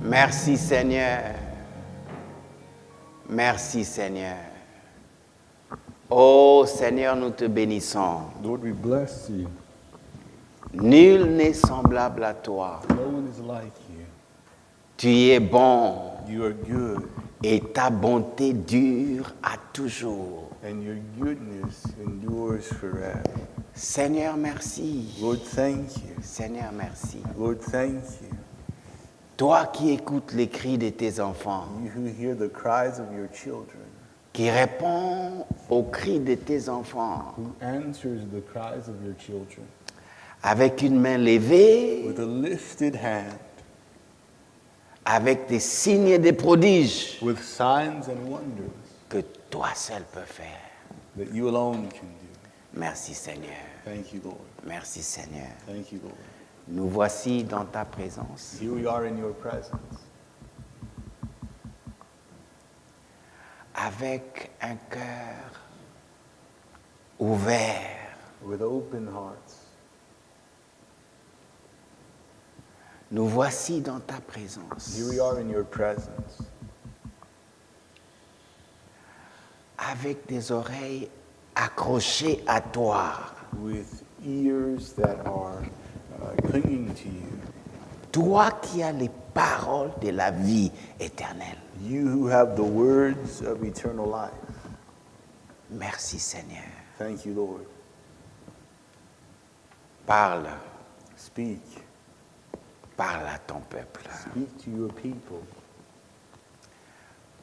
Merci Seigneur. Merci Seigneur. Oh Seigneur, nous te bénissons. Lord, we bless you. Nul n'est semblable à toi. No one is like you. Tu es bon You are good, et ta bonté dure à toujours. and your goodness endures forever. Seigneur, merci. Lord, thank you. Seigneur, merci. Lord, thank you. Toi qui écoutes les cris de tes enfants, You who hear the cries of your children, qui réponds aux cris de tes enfants who answers the cries of your children avec une main levée, with a lifted hand, avec des signes et des prodiges with signs and wonders que toi seul peux faire. that you alone can do. Merci Seigneur. Thank you, Lord. Merci Seigneur. Thank you, Lord. Nous voici dans ta présence. Here we are in your presence, Avec un cœur ouvert. with open hearts. Nous voici dans ta présence. Here we are in your presence, Avec des oreilles accrochées à toi. with ears that are clinging to you. Toi qui as les paroles de la vie éternelle. You who have the words of eternal life. Merci Seigneur. Thank you, Lord. Parle, Speak. parle à ton peuple. Speak to your people.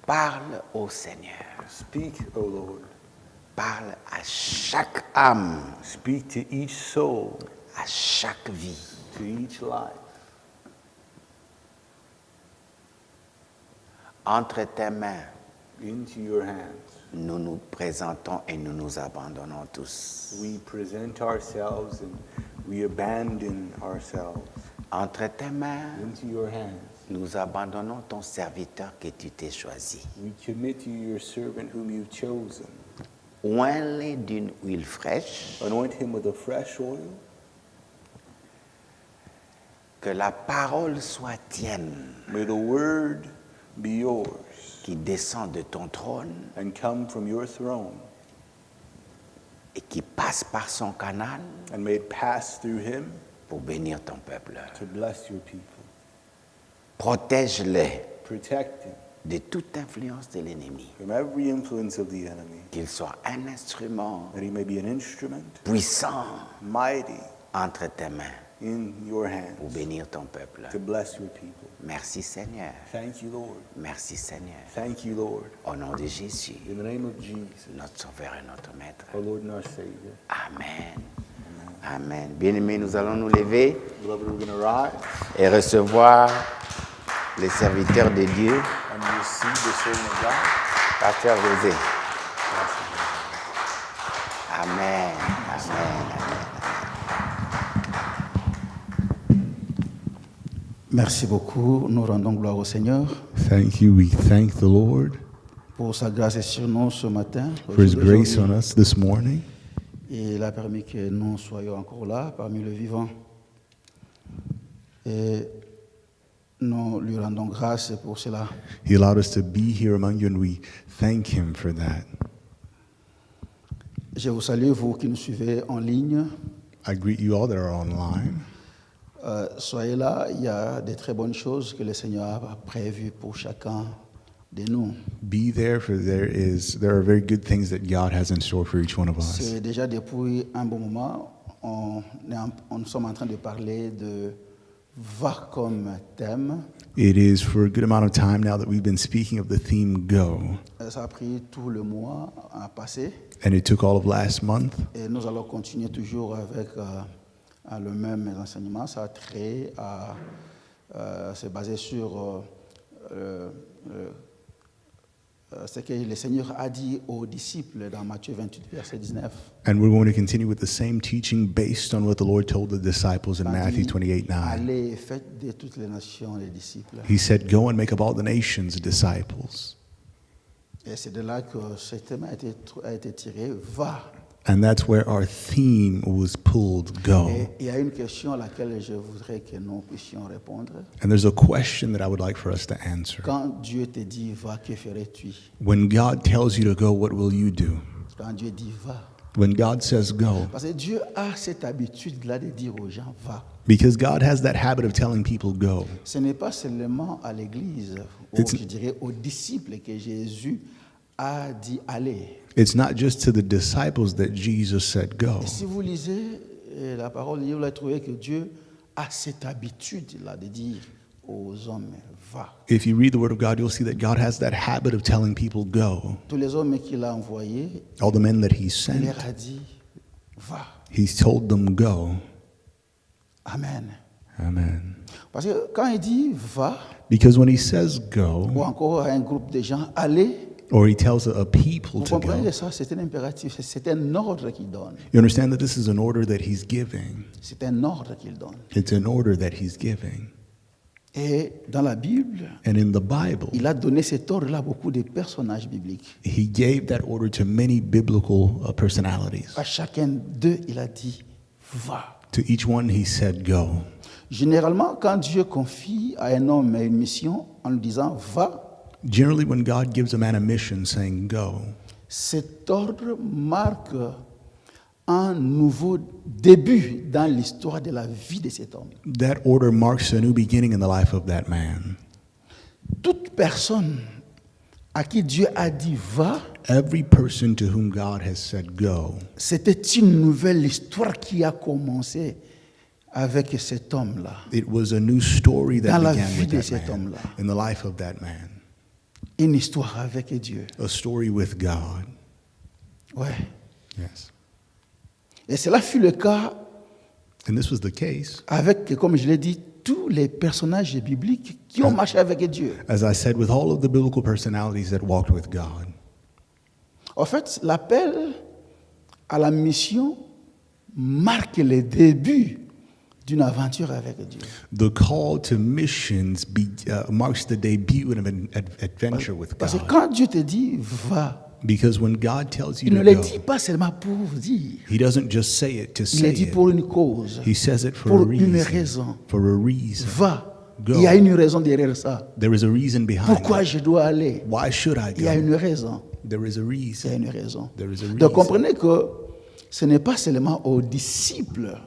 Parle au Seigneur. Speak, O Lord. Parle à chaque âme, Speak to each soul, à chaque vie. to each life. Entre tes mains, Into your hands. nous nous présentons et nous nous abandonnons tous. We present ourselves and we abandon ourselves. Entre tes mains, Into your hands. nous abandonnons ton serviteur que tu t'es choisi. We commit to you your servant whom you've chosen. Oins-les d'une huile fraîche, Anoint him with a fresh oil. que la parole soit tienne, May the word be yours qui descend de ton trône and come from your throne. et qui passe par son canal And may it pass through him pour bénir ton peuple. to bless your people. Protège-les Protect him de toute influence de l'ennemi, from every influence of the enemy. qu'il soit un instrument That he may be an instrument, puissant mighty entre tes mains in your pour hands bénir ton peuple. to bless your people. Merci Seigneur. Thank you, Lord. Merci Seigneur. Thank you, Lord. Au nom de Jésus, In the name of Jesus, notre Sauveur et notre Maître. our Lord and our Savior. Amen. Amen. Bien-aimés, nous allons nous lever Beloved, we're going to rise et recevoir les serviteurs de Dieu, and receive the servant of God. Pasteur José. Amen. Amen. Merci beaucoup. Nous rendons gloire au Seigneur Thank you. We thank the Lord pour sa grâce et sur nous ce matin. for His grace aujourd'hui. on us this morning. Et il a permis que nous soyons encore là parmi le vivant. Et nous lui rendons grâce pour cela. He allowed us to be here among you, and we thank Him for that. Je vous salue, vous qui nous suivez en ligne. I greet you all that are online. Soyez là, il y a de très bonnes choses que le Seigneur a prévues pour chacun de nous. Be there, for there are very good things that God has in store for each one of us. C'est déjà depuis un bon moment, nous sommes en train de parler de va comme thème. It is for a good amount of time now that we've been speaking of the theme Go, Ça a pris tout le mois à passer and it took all of last month. et nous allons continuer toujours avec le même enseignement. Ça a trait à se baser sur ce que le Seigneur a dit aux disciples dans Matthieu 28, verset 19. And we're going to continue with the same teaching based on what the Lord told the disciples in Il a Matthew dit, 28:9. allez et faites de toutes les nations les disciples. He said, Go and make of all the nations disciples. Et c'est de là que ce thème a été tiré, va And that's where our theme was pulled, go. Et il y a une question à laquelle je voudrais que nous puissions répondre. And there's a question that I would like for us to answer. Quand Dieu te dit va, que ferais-tu? When God tells you to go, what will you do? Quand Dieu dit va. When God says go, Parce que Dieu a cette habitude-là de dire aux gens va. because God has that habit of telling people go. Ce n'est pas seulement à l'église, ou It's- je dirais aux disciples que Jésus a dit aller. It's not just to the disciples that Jesus said go. Et si vous lisez la parole, vous allez trouver que Dieu a cette habitude-là de dire aux hommes va. If you read the Word of God, you'll see that God has that habit of telling people go. Tous les hommes qu'il a envoyés, All the men that He il sent, leur a dit va. He's told them go. Amen. Amen. Parce que quand il dit va, Because when He says go, ou encore à un groupe de gens allez, or He tells a people vous to comprenez go, que ça, c'est un impératif, c'est un ordre qu'il donne. you understand that this is an order that He's giving. C'est un ordre qu'il donne. It's an order that He's giving. Et dans la Bible, And in the Bible, il a donné cet ordre-là à beaucoup de personnages bibliques. He gave that order to many biblical personalities. À chacun d'eux, il a dit va. To each one, He said go. Généralement, quand Dieu confie à un homme une mission en lui disant va, Generally, when God gives a man a mission saying go, cet ordre marque un nouveau début dans l'histoire de la vie de cet homme. that order marks a new beginning in the life of that man. Toute personne à qui Dieu a dit va, Every person to whom God has said go, c'était une nouvelle histoire qui a commencé avec cet homme-là. it was a new story that Dans la began vie with de that cet man, homme-là. in the life of that man. Une histoire avec Dieu. A story with God. Ouais. Yes. Et cela fut le cas And this was the case, avec, comme je l'ai dit, tous les personnages bibliques qui ont marché avec Dieu. as I said, with all of the biblical personalities that walked with God. En fait, l'appel à la mission marque le début d'une aventure avec Dieu. The call to missions marks the debut of an adventure with Parce que God. quand Dieu te dit va, Because when God tells you il ne to le go, dit pas seulement pour dire, He doesn't just say it to il le say dit it. pour une cause, He says it for pour a une reason. raison. For a reason. Va. Go. Il y a une raison derrière ça. There is a reason behind Pourquoi it. je dois aller? Why should I Il y a go? une raison. There is a Il y a reason. une raison. There is a reason. Donc comprenez que ce n'est pas seulement aux disciples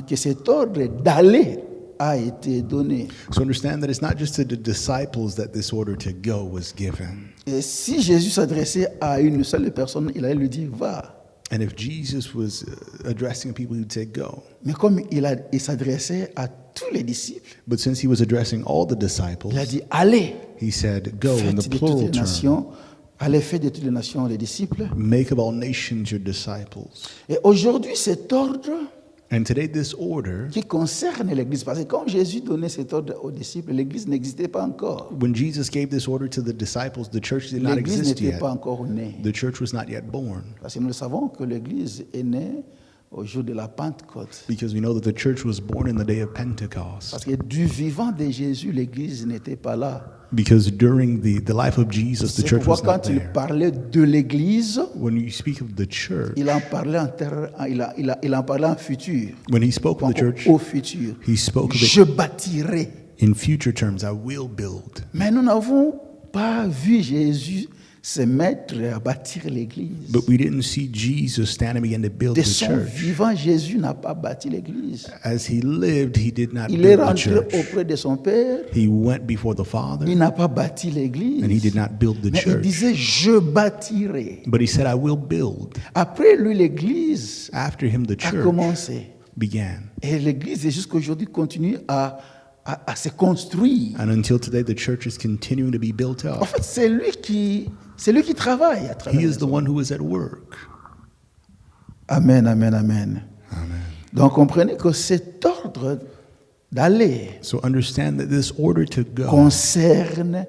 que cet ordre d'aller a été donné. So understand that it's not just to the disciples that this order to go was given. Et si Jésus s'adressait à une seule personne, il allait lui dire va. And if Jesus was addressing people, he would say go. Mais comme il s'adressait à tous les disciples, But since he was addressing all the disciples, il a dit allez, he said go in faites the de toutes plural les term. nations, allez faire de toutes les nations les disciples. Make of all nations your disciples. Et aujourd'hui, cet ordre And today this order, qui concerne l'Église, parce que quand Jésus donnait cet ordre aux disciples, l'Église n'existait pas encore. when Jesus gave this order to the disciples, the church did not L'Église exist n'était yet. pas encore née. The church was not yet born. Parce que nous le savons que l'Église est née au jour de la Pentecôte. Because we know that the church was born in the day of Pentecost. Parce que du vivant de Jésus, l'Église n'était pas là. Because during the life of Jesus, the C'est church pourquoi was not quand il there. parlait de l'Église, When you speak of the church, il en parlait il en parlait en futur. when he spoke of the church, Au futur. he spoke of it Je bâtirai. in future terms. I will build. Mais nous n'avons pas vu Jésus se mettre à bâtir l'Église. But we didn't see Jesus stand and begin to build De the son church. vivant, Jésus n'a pas bâti l'Église. As he lived, he did not Il est build the rentré church. auprès de son Père. He went before the Father, Il n'a pas bâti l'Église. and he did not build the Mais il church. disait, je bâtirai. But he said, I will build. Après lui, l'Église After him, the a church commencé. began. Et l'Église, jusqu'à aujourd'hui, continue à se construire. And until today, the church is continuing to be built En up. fait, c'est lui qui travaille à travers He is les the hommes. one who is at work. Amen, amen, amen. Amen. Donc, comprenez que cet ordre d'aller So understand that this order to go concerne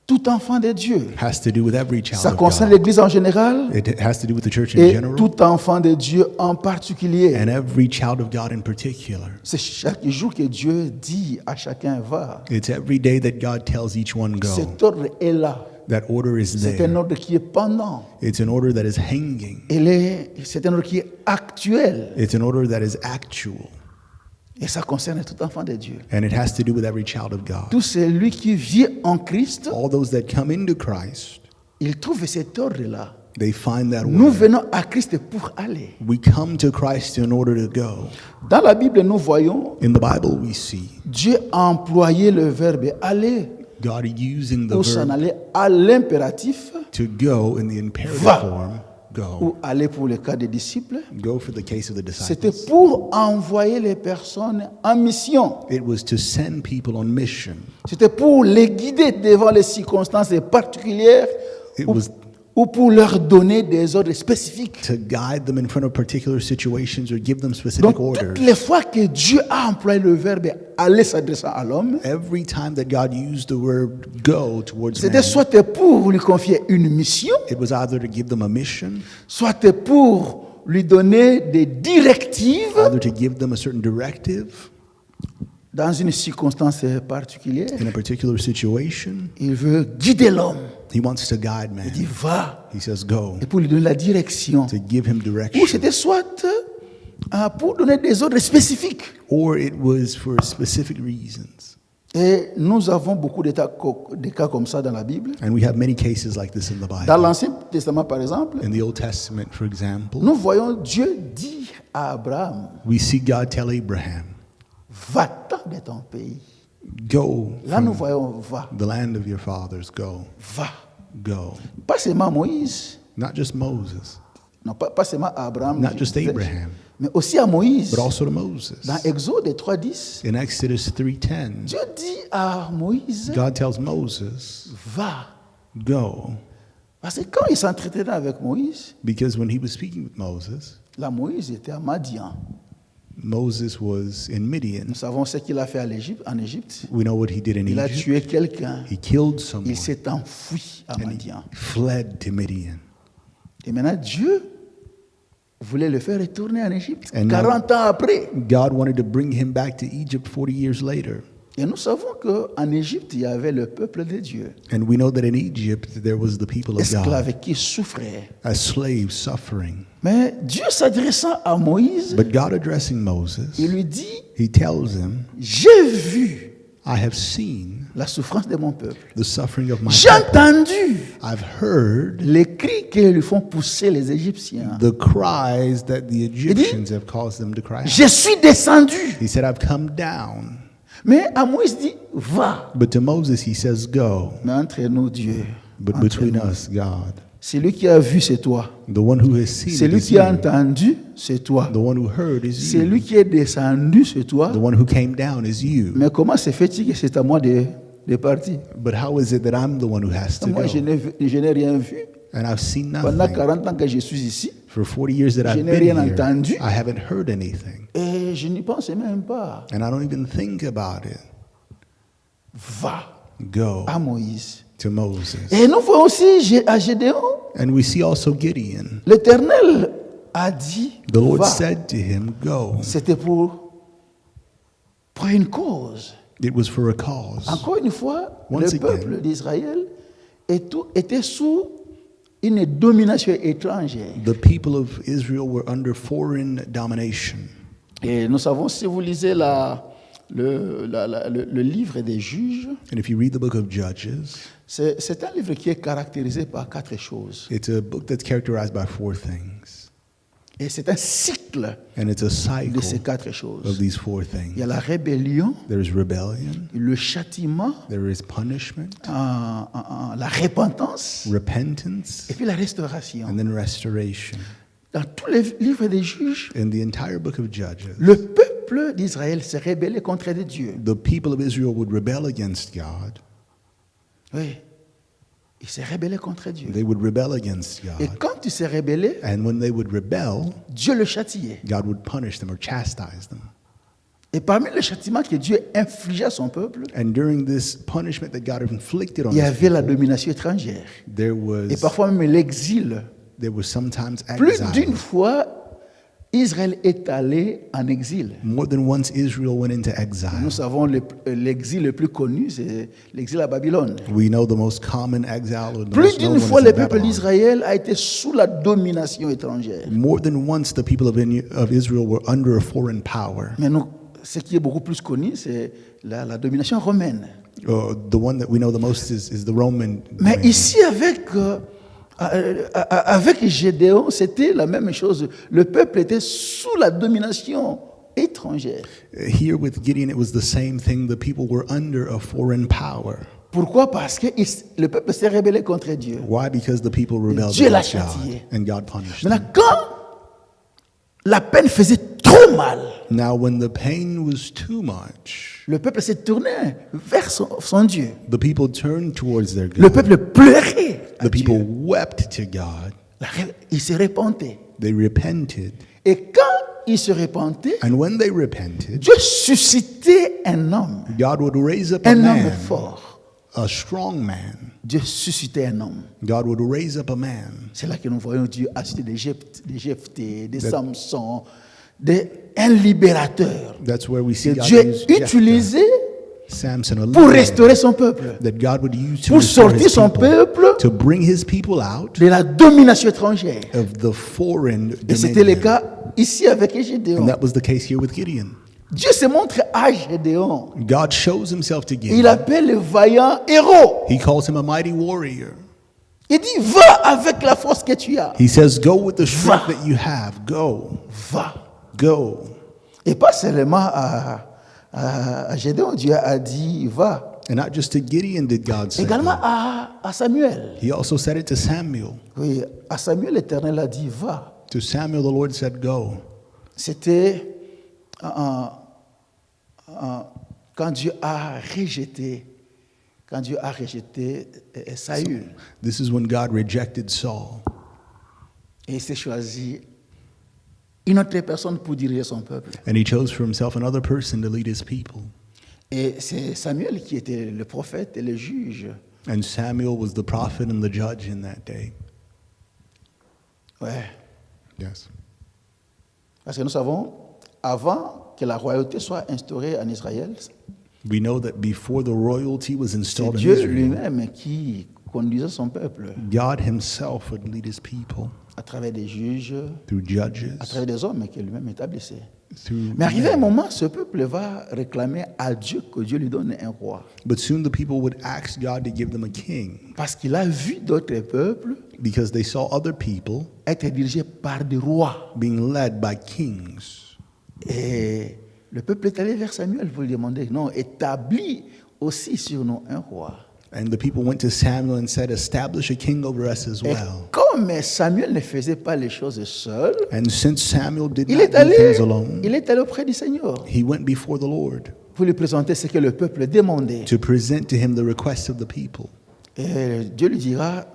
tout enfant de Dieu. has to do with every child Ça of concerne God. l'Église en général It has to do with the church in et general tout enfant de Dieu en particulier. and every child of God in particular. C'est chaque jour que Dieu dit à chacun va. It's every day that God tells each one go. Cet ordre est là. That order is C'est un there. ordre qui est pendant. It's an order that is hanging. C'est un ordre qui est actuel. It's an order that is actual. Et ça concerne tout enfant de Dieu. And it has to do with every child of God. Tout celui qui vit en Christ, All those that come into Christ, il trouve cet ordre-là. they find that Nous order. venons à Christ pour aller. We come to Christ in order to go. Dans la Bible, nous voyons In the Bible, we see Dieu a employé le verbe aller God using the ou s'en verb aller à l'impératif to go in the imperative Va. form, go. ou aller pour le cas des disciples. Go for the case of the C'était disciples. pour envoyer les personnes en mission. It was to send people on mission. C'était pour les guider devant les circonstances particulières It ou, was ou pour leur donner des ordres spécifiques. to guide them in front of particular situations or give them specific Donc, orders. toutes les fois que Dieu a employé le verbe aller s'adressant à l'homme, Every time that God used the word go towards c'était man, soit pour lui confier une mission, it was either to give them a mission, soit pour lui donner des directives either to give them a certain directive dans une circonstance particulière. in a particular situation. Il veut guider l'homme. He wants to guide man. Il dit va. He says go, Et pour lui donner la direction. to give him Ou direction. c'était soit pour donner des ordres spécifiques. Or it was for specific reasons. Et nous avons beaucoup de cas comme ça dans la Bible. And we have many cases like this in the Dans Bible. l'Ancien Testament, par exemple, In the Old Testament, for example, nous voyons Dieu dit à Abraham, we see God tell Abraham, va-t'en de ton pays. go Là, nous from voyons va, the land of your fathers, go, va. go. Pas seulement Moïse, Not just Moses, non, pas seulement Abraham, not just Abraham, mais aussi à Moïse. but also to Moses. Dans Exode 3.10, In Exodus 3:10, Dieu dit à Moïse, God tells Moses, va. go. Parce que quand il s'entretenait avec Moïse, Because when he was speaking with Moses, là, Moïse était à Madian. Moses was in Midian. Nous savons ce qu'il a fait en Égypte. We know what he did in Il a Egypt. tué quelqu'un. He killed someone Il s'est enfui à and he Madian. fled to Midian. Et maintenant, Dieu voulait le faire retourner en Égypte And now- 40 ans après. God wanted to bring him back to Egypt 40 years later. Et nous savons qu'en Égypte, il y avait le peuple de Dieu, And we know that in Egypt there was the people of God, esclaves qui souffraient. as slaves suffering. Mais Dieu s'adressant à Moïse, But God addressing Moses, il lui dit, he tells him, j'ai vu I have seen la souffrance de mon peuple. the suffering of my J'ai people. entendu I've heard les cris que lui font pousser les Égyptiens. the cries that the Egyptians have caused them to cry out. Je suis descendu. He said, I've come down. Mais à Moïse dit, va. But to Moses, he says, go. Mais entre nous, Dieu, But entre between nous, us, God, celui qui a vu, c'est toi. the one who has seen it Celui is qui a you. entendu, c'est toi. The one who heard is Celui you. qui est descendu, c'est toi. The one who came down is you. Mais comment se fait-il que c'est à moi de partir? But how is it that I'm the one who has to Moi, je go? n'ai rien vu. And I've seen Pendant nothing. 40 ans que je suis ici, For 40 years that Je I've n'ai been rien here, entendu. I haven't heard anything. et je n'y pense même pas. And I don't even think about it. Va Go à Moïse. to Moses. Et nous voyons aussi à Gédéon, And we see also Gideon. l'Éternel a dit, The Lord va. said to him, go. C'était pour une cause. It was for a cause. Encore une fois, Once le again. peuple d'Israël était sous une domination étrangère. The people of Israel were under foreign domination. Et nous savons, si vous lisez le livre des juges, And if you read the book of Judges, c'est un livre qui est caractérisé par 4 choses. it's a book that's characterized by 4 things. Et c'est un cycle And it's a cycle de ces 4 of choses. these 4 Il y a things. la rébellion, There is rebellion, le châtiment, there is punishment, la repentance repentance, et puis la restauration. and then restoration. Dans tous les livres des juges, In the entire book of Judges, le peuple d'Israël s'est rébellé contre Dieu. the people of Israel would rebel against God. Oui. Il s'est rébellé contre Dieu. They would rebel against Et God. quand il s'est rébellé, And when they would rebel, Dieu le châtiait. God would punish them or chastise them. Et parmi les châtiments que Dieu infligeait à son peuple, And during this punishment that God inflicted on il y his avait la people, domination étrangère. there Et was parfois même l'exil. sometimes Plus d'une exile. fois, Israël est allé en exil. More than once, Israel went into exile. Nous savons l'exil le plus connu, c'est l'exil à Babylone. We know the most common exile, or the Plus most known d'une one fois, is le in peuple Babylon. d'Israël a été sous la domination étrangère. More than once, the people of Israel were under a foreign power. Mais nous, ce qui est beaucoup plus connu, c'est la domination romaine. The one that we know the most is the Roman. Mais domain. ici, avec Gédéon, c'était la même chose. Le peuple était sous la domination étrangère. Here with Gideon, it was the same thing. The people were under a foreign power. Pourquoi? Parce que le peuple s'est rebellé contre Dieu. Why? Because the people rebelled Dieu l'a against God, châtié. and God punished them. Maintenant, quand la peine faisait trop mal, Now, when the pain was too much, le peuple s'est tourné vers son Dieu. the people turned towards their Le God. peuple pleurait à The people Dieu. wept to God. Il se repentait. They repented. Et quand il se repentait, And when they repented, Dieu suscitait un homme, God would raise up a un homme man, fort. a strong man. Dieu suscitait un homme. God would raise up a man. C'est là que nous voyons Dieu acheter des Jephthé, des Samson, un libérateur That's where we see que God Dieu use Jephthah, utilisait Samson, a pour leader restaurer son peuple, that God would use to pour restore sortir his son people, peuple to bring his people out de la domination étrangère. of the foreign Et c'était le dominion. cas ici avec Gédéon. And that was the case here with Gideon. Dieu se montre à Gédéon. God shows himself to Il Gideon. appelle le vaillant héros. He calls him a mighty warrior. Il dit, va avec la force que tu as. He says, go with the strength Va. that you have. Go. Va. Go. Et pas seulement à Gédéon, Dieu a dit, va. And not just to Gideon did God say Également that. à Samuel. He also said it to Samuel. Oui, à Samuel, l'Éternel a dit, va. To Samuel, the Lord said, go. C'était quand Dieu a rejeté Saül. This is when God rejected Saul. Et il s'est choisi une autre personne pour diriger son peuple. And he chose for himself another person to lead his people. Et c'est Samuel qui était le prophète et le juge. And Samuel was the prophet and the judge in that day. Ouais. Yes. Parce que nous savons, avant que la royauté soit instaurée en Israël, We know that before the royalty was c'est installed in Dieu Israel, lui-même qui conduisait son peuple God himself would lead his people à travers des juges, through judges, à travers des hommes qu'il lui-même établissait. through Mais arrivé un men. moment, ce peuple va réclamer à Dieu que Dieu lui donne un roi. But soon the people would ask God to give them a king Parce qu'il a vu d'autres peuples because they saw other people être dirigés par des rois. being led by kings. Et le peuple est allé vers Samuel pour lui demander, non, établis aussi sur nous un roi. And the people went to Samuel and said, establish a king over us as Et well. comme Samuel ne faisait pas les choses seul, And since Samuel did il not est do allé, things alone, il est allé auprès du Seigneur he went before the Lord pour lui présenter ce que le peuple demandait. to present to him the requests of the people. Et Dieu lui dira,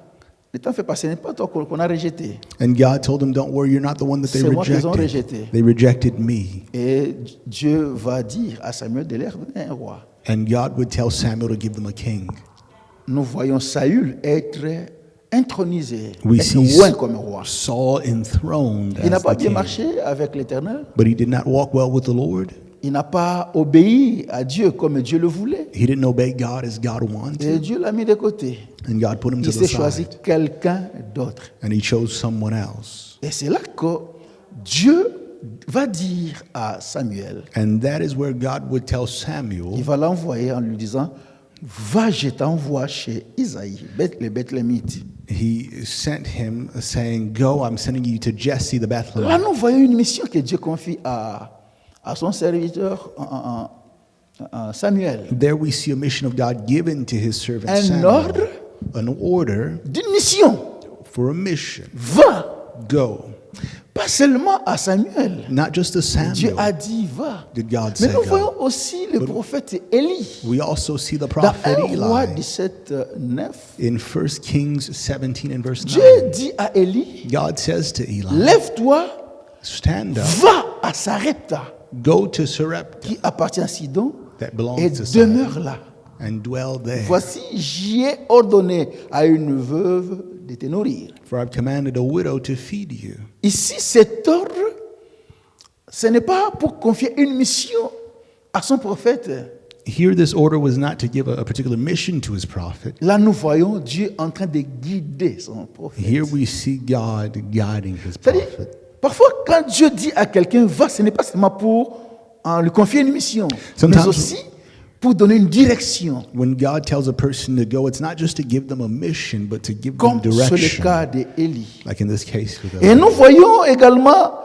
ne t'en fais pas, ce n'est pas toi qu'on a rejeté. And God told him, don't worry, you're not the one that they C'est moi qu'ils ont rejected. rejeté. They rejected me. Et Dieu va dire à Samuel de leur donner un roi. And God would tell Samuel to give them a king. Nous voyons Saül être intronisé, We être see loin comme roi. Saul enthroned Il n'a as pas the bien king. marché avec l'Éternel. But he did not walk well with the Lord. Il n'a pas obéi à Dieu comme Dieu le voulait. He didn't obey God as God Et wanted. Dieu l'a mis de côté. And God put him to Il the s'est choisi side. quelqu'un d'autre. And he chose someone else. Et c'est là que Dieu va dire à Samuel, And that is where God would tell il Samuel, va l'envoyer en lui disant, va, je t'envoie chez Isaïe, le Bethlémite. he sent him saying, go, I'm sending you to Jesse the Là, Bethlehemite. nous voyons une mission que Dieu confie à son serviteur Samuel. There we see a mission of God given to his servant Un Samuel. ordre An order d'une mission. for a mission. Va. Go. Pas seulement à Samuel. Not just to Dieu a Samuel dit va. did God Mais say nous go. voyons aussi le prophète Élie. We also see the Dans prophet 1 Roi Eli 17, 9, in 1 Kings 17 and verse 9. Dieu dit à Élie, God says to Eli, lève-toi, stand up, va à Sarepta, go to Sarepta qui appartient à Sidon, that belongs et to Sidon demeure là. and dwell there. Voici, j'y ai ordonné à une veuve de te nourrir. For I've commanded a widow to feed you. Ici, cet ordre ce n'est pas pour confier une mission à son prophète. Here, this order was not to give a particular mission to his prophet. Là, nous voyons Dieu en train de guider son prophète. Here we see God guiding his C'est-à-dire, prophet. parfois, quand Dieu dit à quelqu'un, va, ce n'est pas seulement pour lui confier une mission, Sometimes- mais aussi pour donner une direction, When God tells a person to go, it's not just to give them a mission, but to give them comme c'est le direction. cas d'Élie. Like in this case with Et Elijah. nous voyons également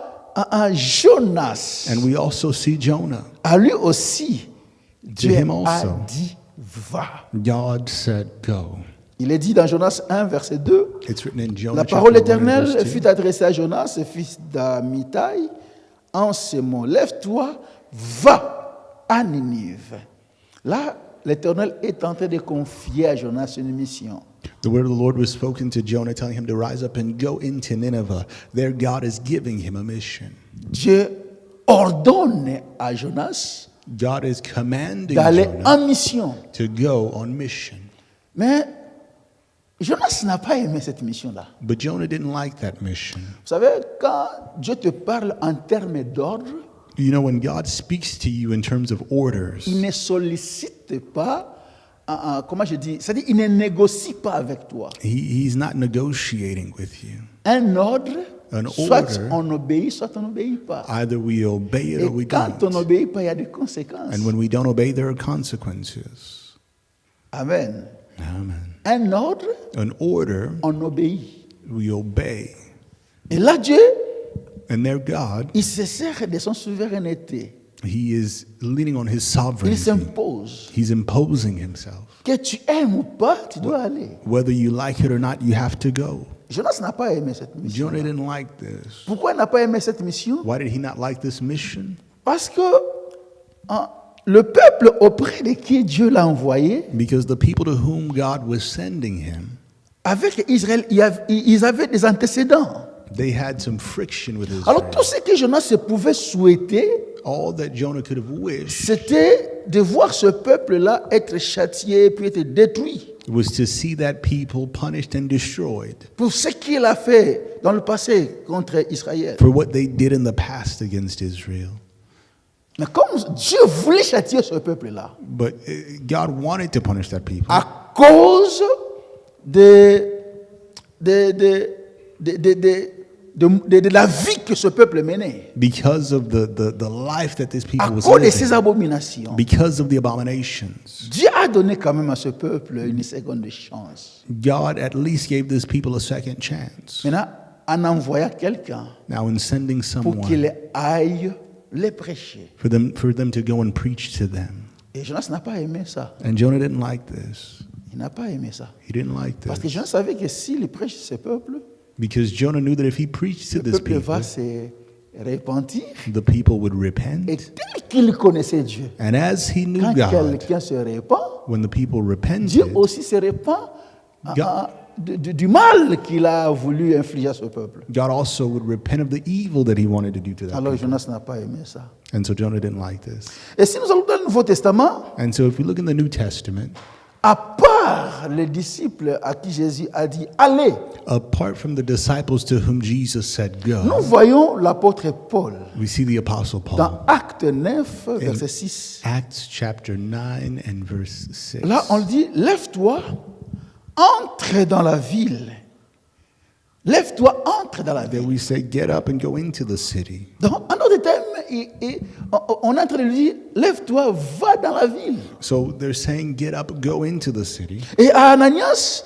Jonas. And we also see Jonah. À lui aussi, Dieu him a also. dit, va. God said, go. Il est dit dans Jonas 1, verset 2, It's written in Jonah la chapter parole 1, éternelle verse 2. fut adressée à Jonas, fils d'Amittai, en ces mots, lève-toi, va à Ninive. Là, l'Éternel est en train de confier à Jonas une mission. The word of the Lord was spoken to Jonah, telling him to rise up and go into Nineveh. There, God is giving him a mission. Dieu ordonne à Jonas God is commanding d'aller Jonah en mission. to go on mission. Mais Jonas n'a pas aimé cette mission-là. But Jonah didn't like that mission. Vous savez, quand Dieu te parle en termes d'ordre, You know, when God speaks to you in terms of orders, il ne sollicite pas, comment je dis, c'est-à-dire il ne négocie pas avec toi. he's not negotiating with you. Un ordre, An soit order. on obéit, soit on n'obéit pas. Either we obey it Et or we quand on don't. n'obéit pas, il y a des conséquences. And when we don't obey, there are consequences. Amen. Amen. Un ordre, An order, on obéit. we obey. Et là, Dieu, And there, God, il se sert de son souveraineté. He is leaning on His Il sovereignty. s'impose. He's imposing Himself. Que tu aimes ou pas, tu dois aller. Whether you like it or not, you have to go. Jonas n'a pas aimé cette mission. Jonah didn't like this. Pourquoi il n'a pas aimé cette mission? Why did he not like this mission? Parce que le peuple auprès de qui Dieu l'a envoyé, Because the people to whom God was sending him, avec Israël, ils avaient des antécédents. they had some friction with Alors Israel. tout ce que Jonas pouvait souhaiter, All that Jonah could have wished c'était de voir ce peuple-là être châtié puis être détruit. was to see that people punished and destroyed Pour ce qu'il a fait dans le passé contre Israël. for what they did in the past against Israel. Mais comme Dieu voulait châtier ce peuple-là, But God wanted to punish that people à cause de la vie que ce peuple menait, because of the life that this à people was cause de ses living, abominations. because of the abominations. Dieu a donné quand même à ce peuple une seconde chance. God at least gave this people a second chance. Maintenant, en envoyant quelqu'un Now, in sending pour someone qu'il aille les prêcher. for them to go and preach to them, Et Jonas n'a pas aimé ça. and Jonah didn't like this. Il n'a pas aimé ça. He didn't like Parce que this Jonas savait que s'il prêche ce peuple, because Jonah knew that if he preached to le this peuple people, va se repentir. the people would repent. Et tel qu'il connaissait Dieu, And as he knew quand God, quelqu'un se répand, when the people Dieu repented, aussi se répand God- du mal qu'il a voulu infliger à ce peuple. God also would repent of the evil that he wanted to do to that Alors people. Jonas n'a pas aimé ça. And so Jonah didn't like this. Et si nous allons dans le Nouveau Testament, And so if we look in the New Testament, à part les disciples à qui Jésus a dit allez, apart from the disciples to whom Jesus said nous go, voyons l'apôtre Paul we see the apostle dans Paul. Acte 9, verset 6. Acts chapter 9 and verse 6. Là, on dit lève-toi, entre dans la ville. Lève-toi, entre dans la Then ville. we say, get up and go into the city. Donc, en d'autres termes, on est en train de lui dire lève-toi, va dans la ville. So they're saying, get up, go into the city. Et à Ananias,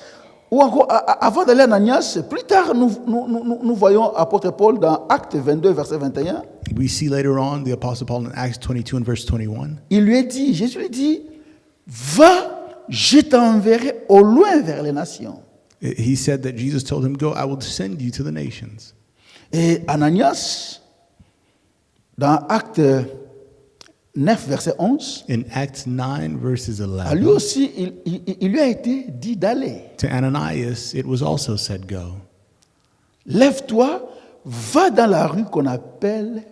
ou encore avant d'aller à Ananias, plus tard, nous voyons apôtre Paul dans Acte 22, verset 21. We see later on the apostle Paul in Acts 22 and verse 21. Il lui a dit, Jésus lui dit, va, je t'enverrai au loin vers les nations. He said that Jesus told him, go, I will send you to the nations. Et Ananias, dans Acte 9, verset 11, In Acts 9 verses à lui 11, aussi, il lui a été dit d'aller. to Ananias, it was also said, go. Lève-toi, va dans la rue qu'on appelle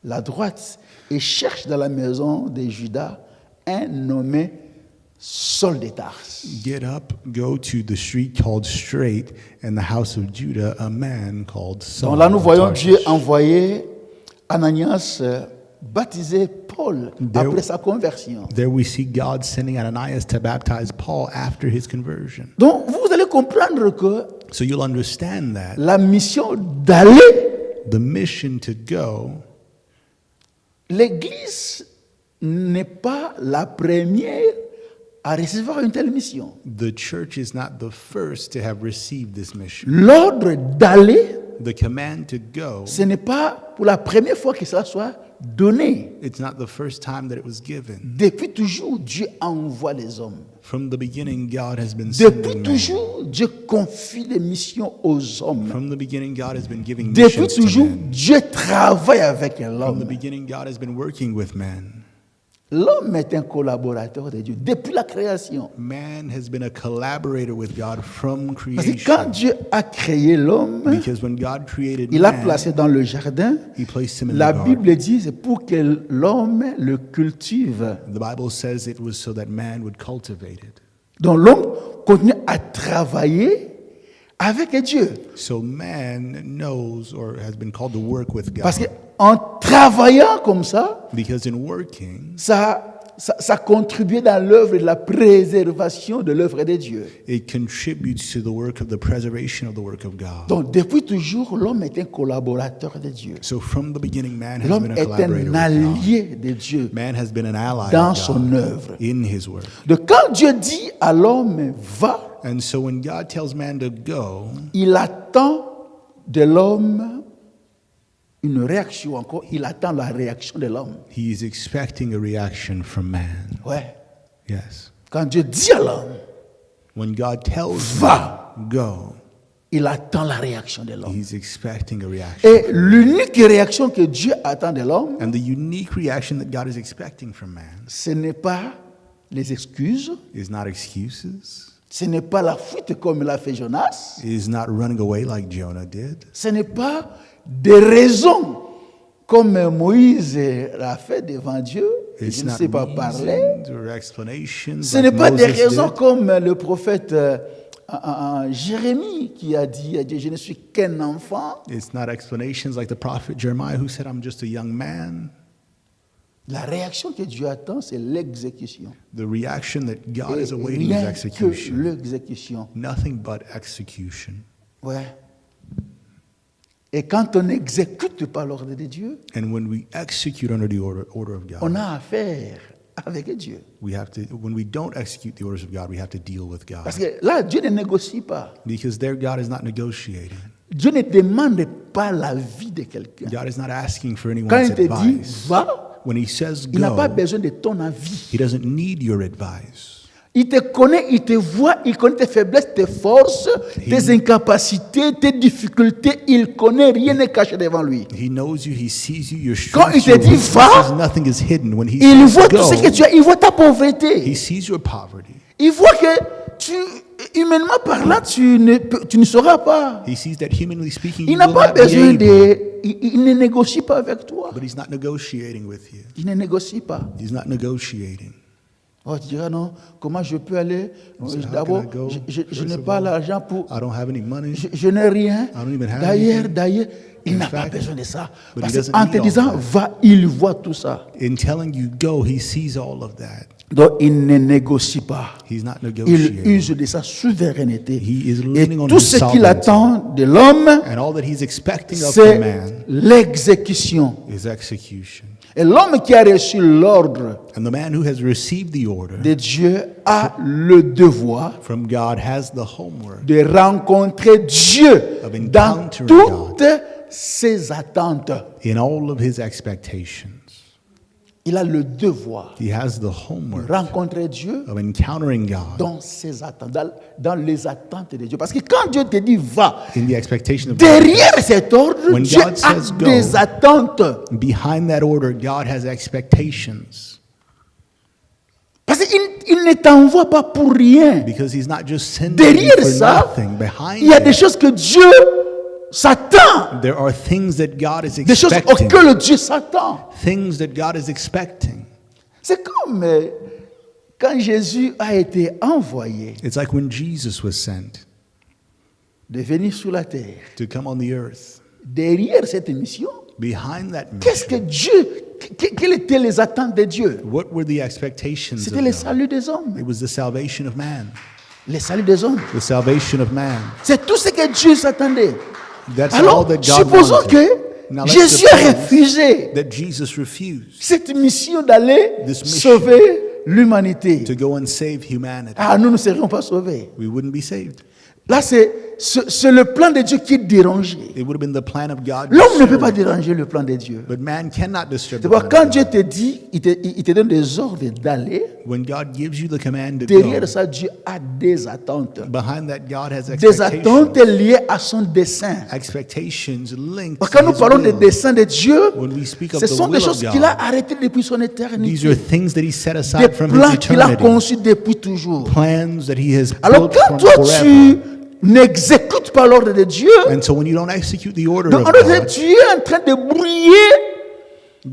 la droite et cherche dans la maison de Judas un nommé Saul de Tarse. Get up, go to the street called Straight, and the house of Judah, a man called Saul. Donc là, nous of voyons Tarsus. Dieu envoyer Ananias baptisait Paul There- après sa conversion. There we see God sending Ananias to baptize Paul after his conversion. Donc vous allez comprendre que So you'll understand that la mission d'aller, the mission to go, l'Église n'est pas la première à recevoir une telle mission. the church is not the first to have received this mission. L'ordre d'aller, The command to go, ce n'est pas pour la première fois que cela soit donné. it's not the first time that it was given. Depuis toujours, Dieu envoie les hommes. From the beginning, God has been Depuis sending men. toujours, Dieu confie des missions aux hommes. From the beginning, God has been giving Depuis missions to toujours, men. Dieu travaille avec From the l'homme. beginning, God has been working with men. L'homme est un collaborateur de Dieu depuis la création. Man has been a collaborator with God from Parce que quand creation. Dieu a créé l'homme, Because when God created il l'a man, placé dans le jardin. He placed him in La the garden. Bible dit c'est pour que l'homme le cultive. The Bible says it was so that man would cultivate it. Donc l'homme continue à travailler avec Dieu. So man knows or has been called to work with God. Parce qu'en travaillant comme ça, Because in working, ça contribue dans l'œuvre de la préservation de l'œuvre de Dieu. it contributes to the work of the preservation of the work of God. Donc depuis toujours, l'homme est un collaborateur de Dieu. So from the beginning, man has L'homme been a est collaborator un with God. allié de Dieu. Man has been an ally Dans of son God œuvre. in his work. Donc quand Dieu dit à l'homme va, And so when God tells man to go, il attend de l'homme une réaction encore. Il attend la réaction de l'homme. he is expecting a reaction from man. Ouais. Yes. Quand Dieu dit à l'homme, When God tells Va. man, go, il attend la réaction de l'homme. he's expecting a reaction. Et l'unique réaction que Dieu attend de l'homme, And the unique reaction that God is expecting from man ce n'est pas les excuses, is not excuses. ce n'est pas la fuite comme l'a fait Jonas, It is not running away like Jonah did. ce n'est pas des raisons comme Moïse l'a fait devant Dieu, et It's je ne not sais pas parler. reasons or explanations. Ce like n'est pas des Moses raisons did. comme le prophète Jérémie qui a dit à Dieu, je ne suis qu'un enfant. It's not explanations like the prophet Jeremiah who said, I'm just a young man. La réaction que Dieu attend, c'est l'exécution. The reaction that God Et is awaiting is rien que execution. l'exécution. Nothing but execution. Ouais. Et quand on n'exécute pas l'ordre de Dieu, And when we execute under the order of God, on a affaire avec Dieu. when we don't execute the orders of God, we have to deal with God. Parce que là, Dieu ne négocie pas. Because there God is not negotiating. Dieu ne demande pas la vie de quelqu'un. God is not asking for Quand anyone's il te dit advice. va, When he says il n'a pas go, besoin de ton avis. he doesn't need your advice. Il te connaît, il te voit, il connaît tes faiblesses, tes forces, tes incapacités, tes difficultés. Il connaît, rien n'est caché devant lui. He knows you, he sees you, your Quand il strengths, te your dit weaknesses, va, nothing is hidden. When he Il says voit tout go, ce que tu as, il voit ta he pauvreté. sees your poverty. Il voit que humainement parlant, tu ne sauras pas. He sees that humanly speaking, Il you n'a will pas not be besoin able. il ne négocie pas avec toi. But he's not negotiating with you. Il ne négocie pas. He's not negotiating. Oh, tu diras non, comment je peux aller? So how D'abord, can I go? je First n'ai of pas all, l'argent pour. I don't have any money. Je n'ai rien. I don't even have D'ailleurs, il In n'a pas fact, besoin de ça. but he Parce doesn't qu'en need te all disant that. va, il voit tout ça. In telling you go, he sees all of that. Donc il ne négocie pas. He's not Il negotiating. use de sa souveraineté. He is Et leaning on tout his ce qu'il sovereignty. attend de l'homme, And all that he's expecting of the c'est man l'exécution. is execution. Et l'homme qui a reçu l'ordre And the man who has received the order de Dieu a le devoir from God has the homework de rencontrer Dieu Of dans encountering toutes ses attentes. in all of his expectations. Il a le devoir He has the de homework rencontrer Dieu of encountering God dans ses attentes, dans les attentes de Dieu. Parce que quand Dieu te dit va, in the expectation of God. derrière cet ordre, When Dieu God a says go, des attentes. Behind that order, God has expectations Parce qu'il ne t'envoie pas pour rien. because he's not just sending you Derrière for ça, nothing. Behind il y a des it, choses que Dieu s'attend. there are things that God is Des choses expecting. auxquelles Dieu s'attend. Things that God is expecting. C'est comme quand Jésus a été envoyé It's like when Jesus was sent de venir sur la terre. to come on the earth. Derrière cette mission, Behind that Qu'est-ce mission, que Dieu, quelles étaient les attentes de Dieu? what were the expectations C'était of le God? salut des hommes. It was the salvation of man. Le salut des hommes. The salvation of man. C'est tout ce que Dieu s'attendait. That's all Alors, that God supposons wanted. que Now let's Jésus a suppose refusé that Jesus refused cette mission d'aller This mission sauver l'humanité. to go and save humanity. Ah, nous ne serions pas sauvés. We wouldn't be saved. Là, c'est le plan de Dieu qui est dérangé. It would have been the plan of God. L'homme ne peut pas disturbed. déranger le plan de Dieu. But man cannot disturb C'est the pourquoi plan quand of Dieu God. te dit, il te donne des ordres d'aller, When God gives you the command to derrière go, ça, Dieu a des attentes. behind that God has Des attentes expectations. liées à son dessein. Expectations linked Quand to nous his parlons des will. desseins de Dieu, When we speak of ce the sont des will choses of qu'il a God, arrêtées depuis son these éternité. are things that he set Des aside from his plans qu'il a eternity. conçus depuis toujours. Plans that he has Alors built quand from toi forever. tu n'exécutes pas l'ordre de Dieu, And so when you don't execute the order donc of en réalité, God, tu es en train de brouiller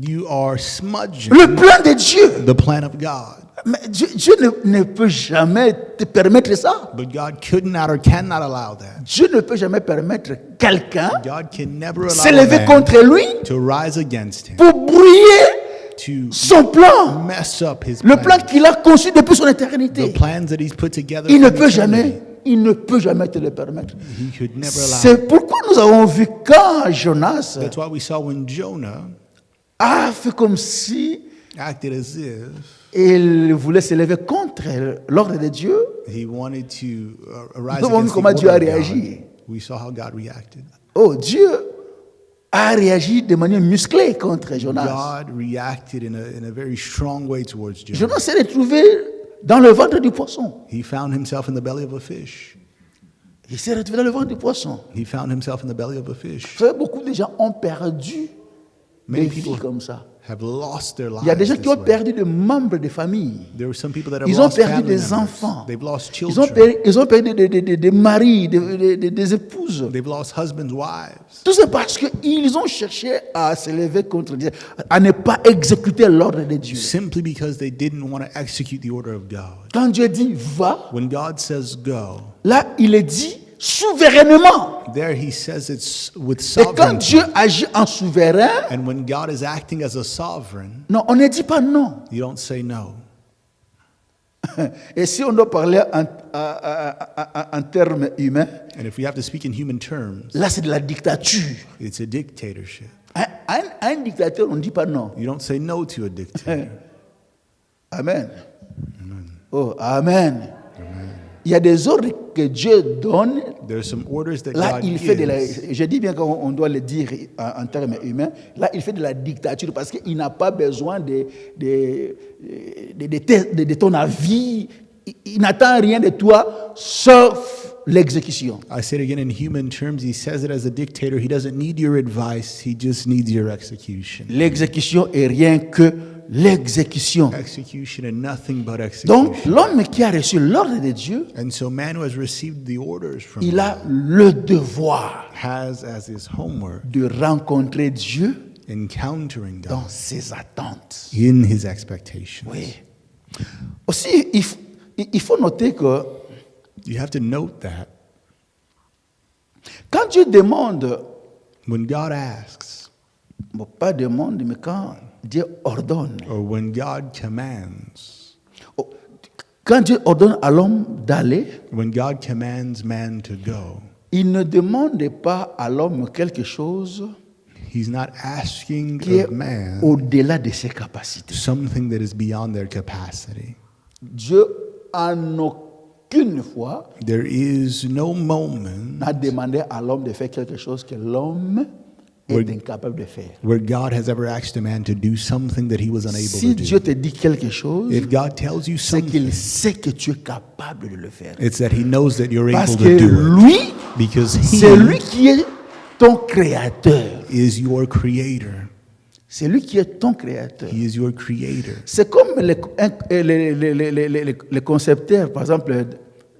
you are smudging le plan de Dieu. the plan of God. Mais Dieu ne peut jamais te permettre ça. But God could not or cannot allow that. Dieu ne peut jamais permettre quelqu'un God can never allow a s'élever man contre lui to rise against him, pour brouiller to son plan. mess up his Le plan plan, qu'il a conçu depuis son the éternité. plans that he's put together. Il ne from peut eternity. jamais, il ne peut jamais te le permettre. He could never allow. C'est pourquoi nous avons vu quand Jonas That's why we saw when Jonah a fait comme si acted as if il voulait s'élever contre l'ordre de Dieu. he wanted to rise Nous avons vu against the comment Dieu a order of réagi. God. We saw how God reacted. Oh, Dieu a réagi de manière musclée contre Jonas. God reacted in a very strong way towards Jonah. Jonas s'est retrouvé dans le ventre du poisson. He found himself in the belly of a fish. Il s'est retrouvé dans le ventre du poisson. He found himself in the belly of a fish. Vous savez, beaucoup de gens ont perdu des Many vies people comme ça. have lost their lives. Il y a des gens qui this ont way. perdu des membres de famille. There were some people that have Ils ont lost perdu family des members. enfants. They've lost Ils ont children. perdu des maris, des épouses. They've lost husbands, wives. Tout ça parce qu'ils ont cherché à s'élever contre Dieu, à ne pas exécuter l'ordre de Dieu. Simply because they didn't want to execute the order of God. Quand Dieu dit va, When God says go, là, il est dit souverainement. there he says it's with Et quand sovereignty. Dieu agit en souverain, And when God is acting as a sovereign, non, on ne dit pas non. you don't say no. Et si on doit parler en termes humains, And if we have to speak in human terms, là, c'est de la dictature. it's a dictatorship. À un dictateur, on ne dit pas non. You don't say no to a dictator. Amen. Oh, amen. Il y a des ordres que Dieu donne. There's some orders that Là, God il fait de la. gives. Je dis bien qu'on doit le dire en termes humains. Là, il fait de la dictature parce qu'il n'a pas besoin de ton avis. Il n'attend rien de toi sauf l'exécution. I say it again in human terms. He says it as a dictator. He doesn't need your advice. He just needs your execution. L'exécution est rien que l'exécution. Execution and nothing but Donc, execution. l'homme qui a reçu l'ordre de Dieu, And so man who has received the orders from il a God le devoir has as his homework de rencontrer Dieu encountering dans God ses attentes. in his expectations. Oui. Aussi, il faut noter que You have to note that quand Dieu demande, when God asks, bon, pas demande, mais quand Dieu ordonne, or when God commands, oh, quand Dieu ordonne à l'homme d'aller, when God commands man to go, il ne demande pas à l'homme quelque chose he's not asking qui est of man au-delà de ses capacités. something that is beyond their capacity. Dieu, en aucune fois, There is no moment n'a demandé à l'homme de faire quelque chose que l'homme est incapable de faire. where God has ever asked a man to do something that he was unable Si to Dieu do. te dit quelque chose, If God tells you c'est something, qu'il sait que tu es capable de le faire. it's that he knows that you're Parce able que to do it. lui, Because c'est lui he qui est ton créateur. is your creator. C'est lui qui est ton créateur. He is your creator. C'est comme les concepteurs, par exemple,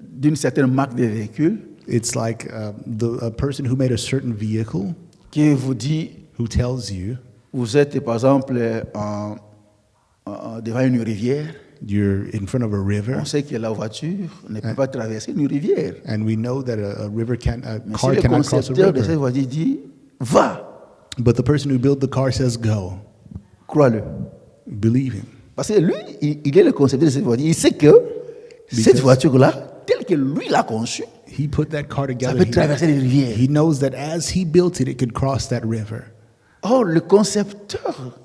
d'une certaine marque de véhicule, It's like a person who made a certain vehicle qui vous dit, who tells you vous êtes par exemple devant une rivière, you're in front of a river, on sait que la voiture ne peut pas traverser une rivière. and we know that a Mais si car le cannot cross a concepteur de cette river. voiture dit, va, But the person who built the car says, go. Crois-le. Believe him. Parce que lui, il est le concepteur de cette voiture. Il sait que cette voiture-là, telle que lui l'a conçue, He put that car ça together. peut traverser les rivières. He knows that as he built it, it could cross that river. Or, le concepteur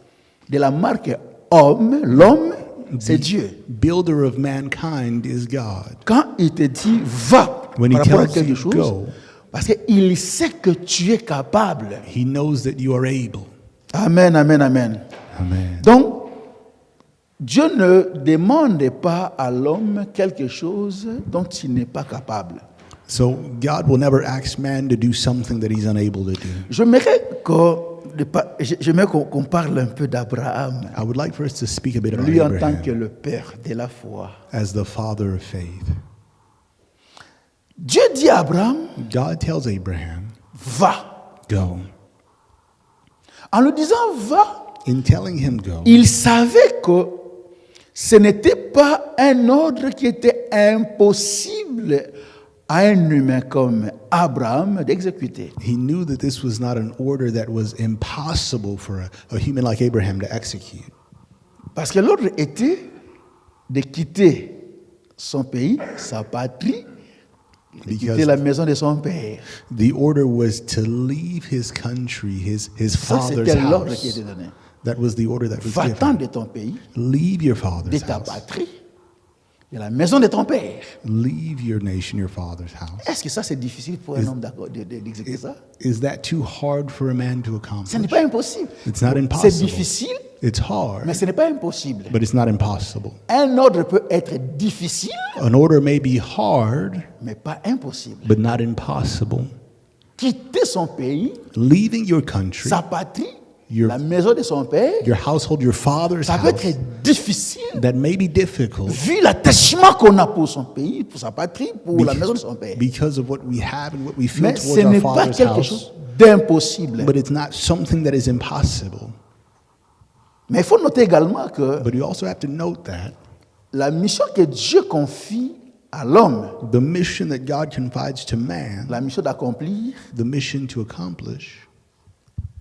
de la marque homme, l'homme, c'est Dieu. Builder of mankind is God. Quand il te dit va When he par rapport à tells quelque you chose, go, parce qu'il sait que tu es capable. he knows that you are able. Amen, amen, amen. Amen. Donc, Dieu ne demande pas à l'homme quelque chose dont il n'est pas capable. So God will never ask man to do something that he's unable to do. J'aimerais qu'on parle un peu d'Abraham, I would like for us to speak a bit about lui en tant que Abraham le père de la foi. as the father of faith. Dieu dit à Abraham, God tells Abraham, va. go. En lui disant va, In telling him go, il savait que ce n'était pas un ordre qui était impossible à un humain comme Abraham d'exécuter. he knew that this was not an order that was impossible for a human like Abraham to execute. Parce que l'ordre était de quitter son pays, sa patrie, de quitter la maison de son père. The order was to leave his country, his Ça, father's c'était l'ordre qui house. était donné. That was the order that was Va-t'en given. de ton pays, Leave your de father's ta house. patrie, de la maison de ton père. Leave your nation, your father's house. Est-ce que ça, c'est difficile pour un homme d'exécuter ça? Is that too hard for a man to Ce accomplish? n'est pas impossible. It's not C'est impossible. difficile, It's hard, mais ce n'est pas impossible. but it's not impossible. Un ordre peut être difficile, An order may be hard, mais pas impossible. but not impossible. Quitter son pays, Leaving your country, sa patrie, Your- la maison de son père, your household, your father's ça peut house, être difficile that may be difficult vu l'attachement qu'on a pour son pays, pour sa patrie, pour la maison de son père. because of what we have and what we feel Mais towards ce our n'est pas father's quelque house, chose d'impossible. but it's not something that is impossible. Mais il faut noter également que But you also have to note that la mission que Dieu confie à l'homme, the mission that God confides to man, la mission d'accomplir, the mission to accomplish,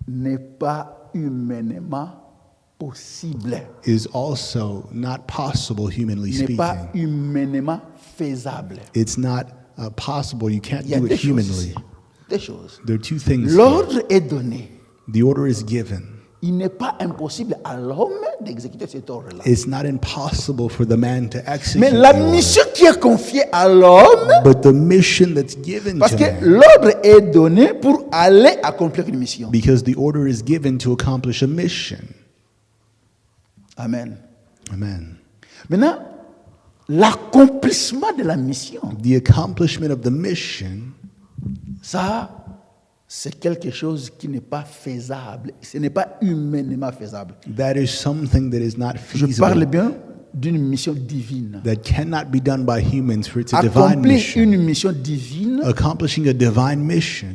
n'est pas humainement possible, is also not possible, humanly n'est pas speaking. humainement faisable. It's not possible. You can't Il y a do des it choses humanly. ici. Des choses. There are two things. Here. L'ordre est donné. The order is given. Il n'est pas impossible à l'homme d'exécuter cet ordre-là. It's not impossible for the man to execute Mais la the order. mission qui est confiée à l'homme, But the mission that's given parce to que man, l'ordre est donné pour aller accomplir une mission. because the order is given to accomplish a mission. Amen. Amen. Maintenant, l'accomplissement de la mission, The accomplishment of the mission, ça, c'est quelque chose qui n'est pas faisable. Ce n'est pas humainement faisable. that is something that is not Je parle feasible, bien d'une mission divine. that cannot be done by humans, for it's a divine Accomplir mission. une mission divine Accomplishing a divine mission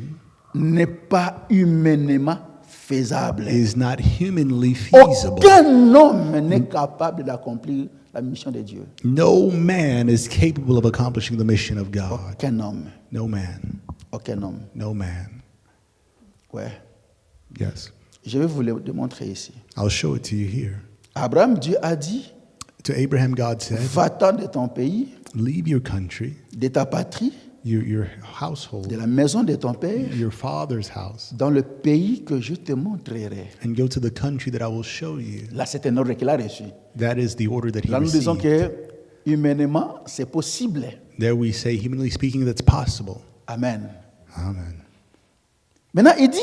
n'est pas humainement faisable. is not humanly feasible. Aucun homme n'est capable d'accomplir la mission de Dieu. No man is capable of accomplishing the mission of God. Aucun homme. No man. Aucun homme. No man. Ouais. Yes. Je vais vous le démontrer ici. I'll show it to you here. Abraham, Dieu a dit, To Abraham, God said, va-t'en de ton pays, leave your country, de ta patrie, your de household, la maison de ton père, your father's house, dans le pays que je te montrerai. and go to the country that I will show you. Là, c'est un ordre qu'il a reçu. That is the order that he Là, nous disons received. que humainement, c'est possible. There we say, humanly speaking, that's possible. Amen. Amen. Maintenant, il dit,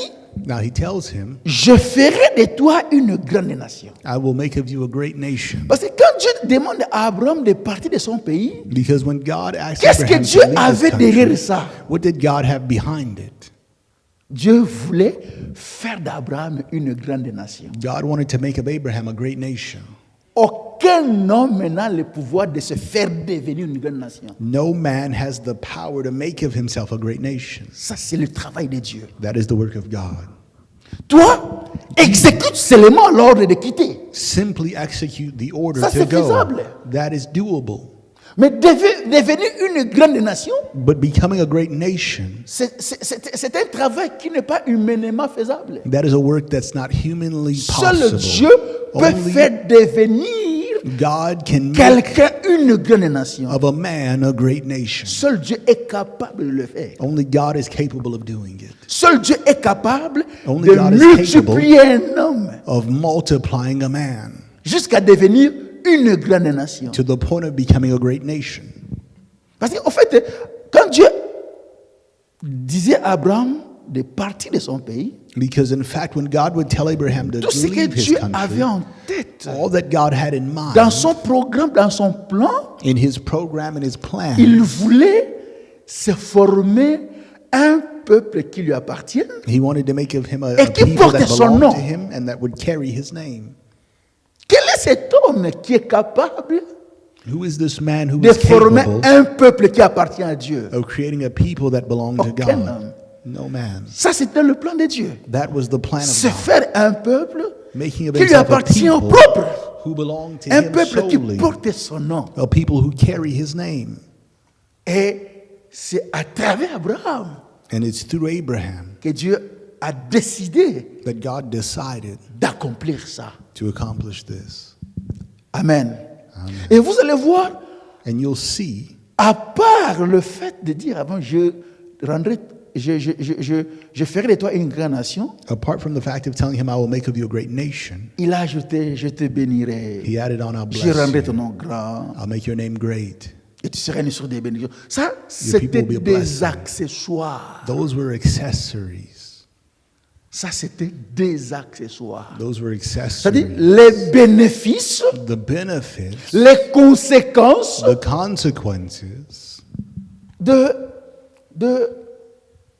Now he tells him, je ferai de toi une grande nation. I will make of you a great nation. Parce que quand Dieu demande à Abraham de partir de son pays, Because when God asked qu'est-ce que Abraham Dieu to leave his avait derrière country, ça? what did God have behind it? Dieu voulait faire d'Abraham une grande nation. God wanted to make of Abraham a great nation. Aucun homme n'a le pouvoir de se faire devenir une grande nation. No man has the power to make of himself a great nation. Ça, c'est le travail de Dieu. That is the work of God. Toi, exécute seulement l'ordre de quitter. Simply execute the order Ça, to c'est go. faisable. That is doable. Mais devenir une grande nation, But becoming a great nation, c'est un travail qui n'est pas humainement faisable. that is a work that's not humanly Seul possible. Dieu peut Only faire devenir God can make quelqu'un une grande nation. of a man a great nation. Seul Dieu est capable de le faire. Only God is capable of doing it, Seul Dieu est capable Only de God is multiplier un homme of multiplying a man jusqu'à devenir une grande nation. to the point of becoming a great nation. Parce qu'en fait, quand Dieu disait à Abraham de partir de son pays, Because in fact, when God would tell Abraham to tout ce que leave his Dieu avait country, en tête, all that God had in mind dans son programme, dans son plan, in his program and his plan, il voulait se former un peuple qui lui appartienne. he wanted to make of him a Et qui people porte that son belonged nom. to him and that would carry his name. Quel est cet homme qui est capable Who is this man who de is former capable un peuple qui appartient à Dieu? of creating a people that belong to Aucun God? homme. No man. Ça, c'était le plan de Dieu. That was the plan of Se God. faire un peuple Making of qui lui himself a appartient au people propre. who belong to Un him peuple qui solely. porte son nom. A people who carry his name. Et c'est à travers Abraham And it's through Abraham que Dieu a décidé that God decided d'accomplir ça. to accomplish this. Amen. Et vous allez voir, And you'll see, à part le fait de dire avant, je ferai de toi une grande nation, apart from the fact of telling him, I will make of you a great nation, il a ajouté, je te bénirai, he added on, I'll je bless rendrai you. ton nom grand, I'll make your name great. et tu seras une source de bénédiction. Ça, people c'était will be a des blessing. accessoires. Those were accessories. Ça, c'était des accessoires. Those were C'est-à-dire accessories. les bénéfices, The benefits, les conséquences the consequences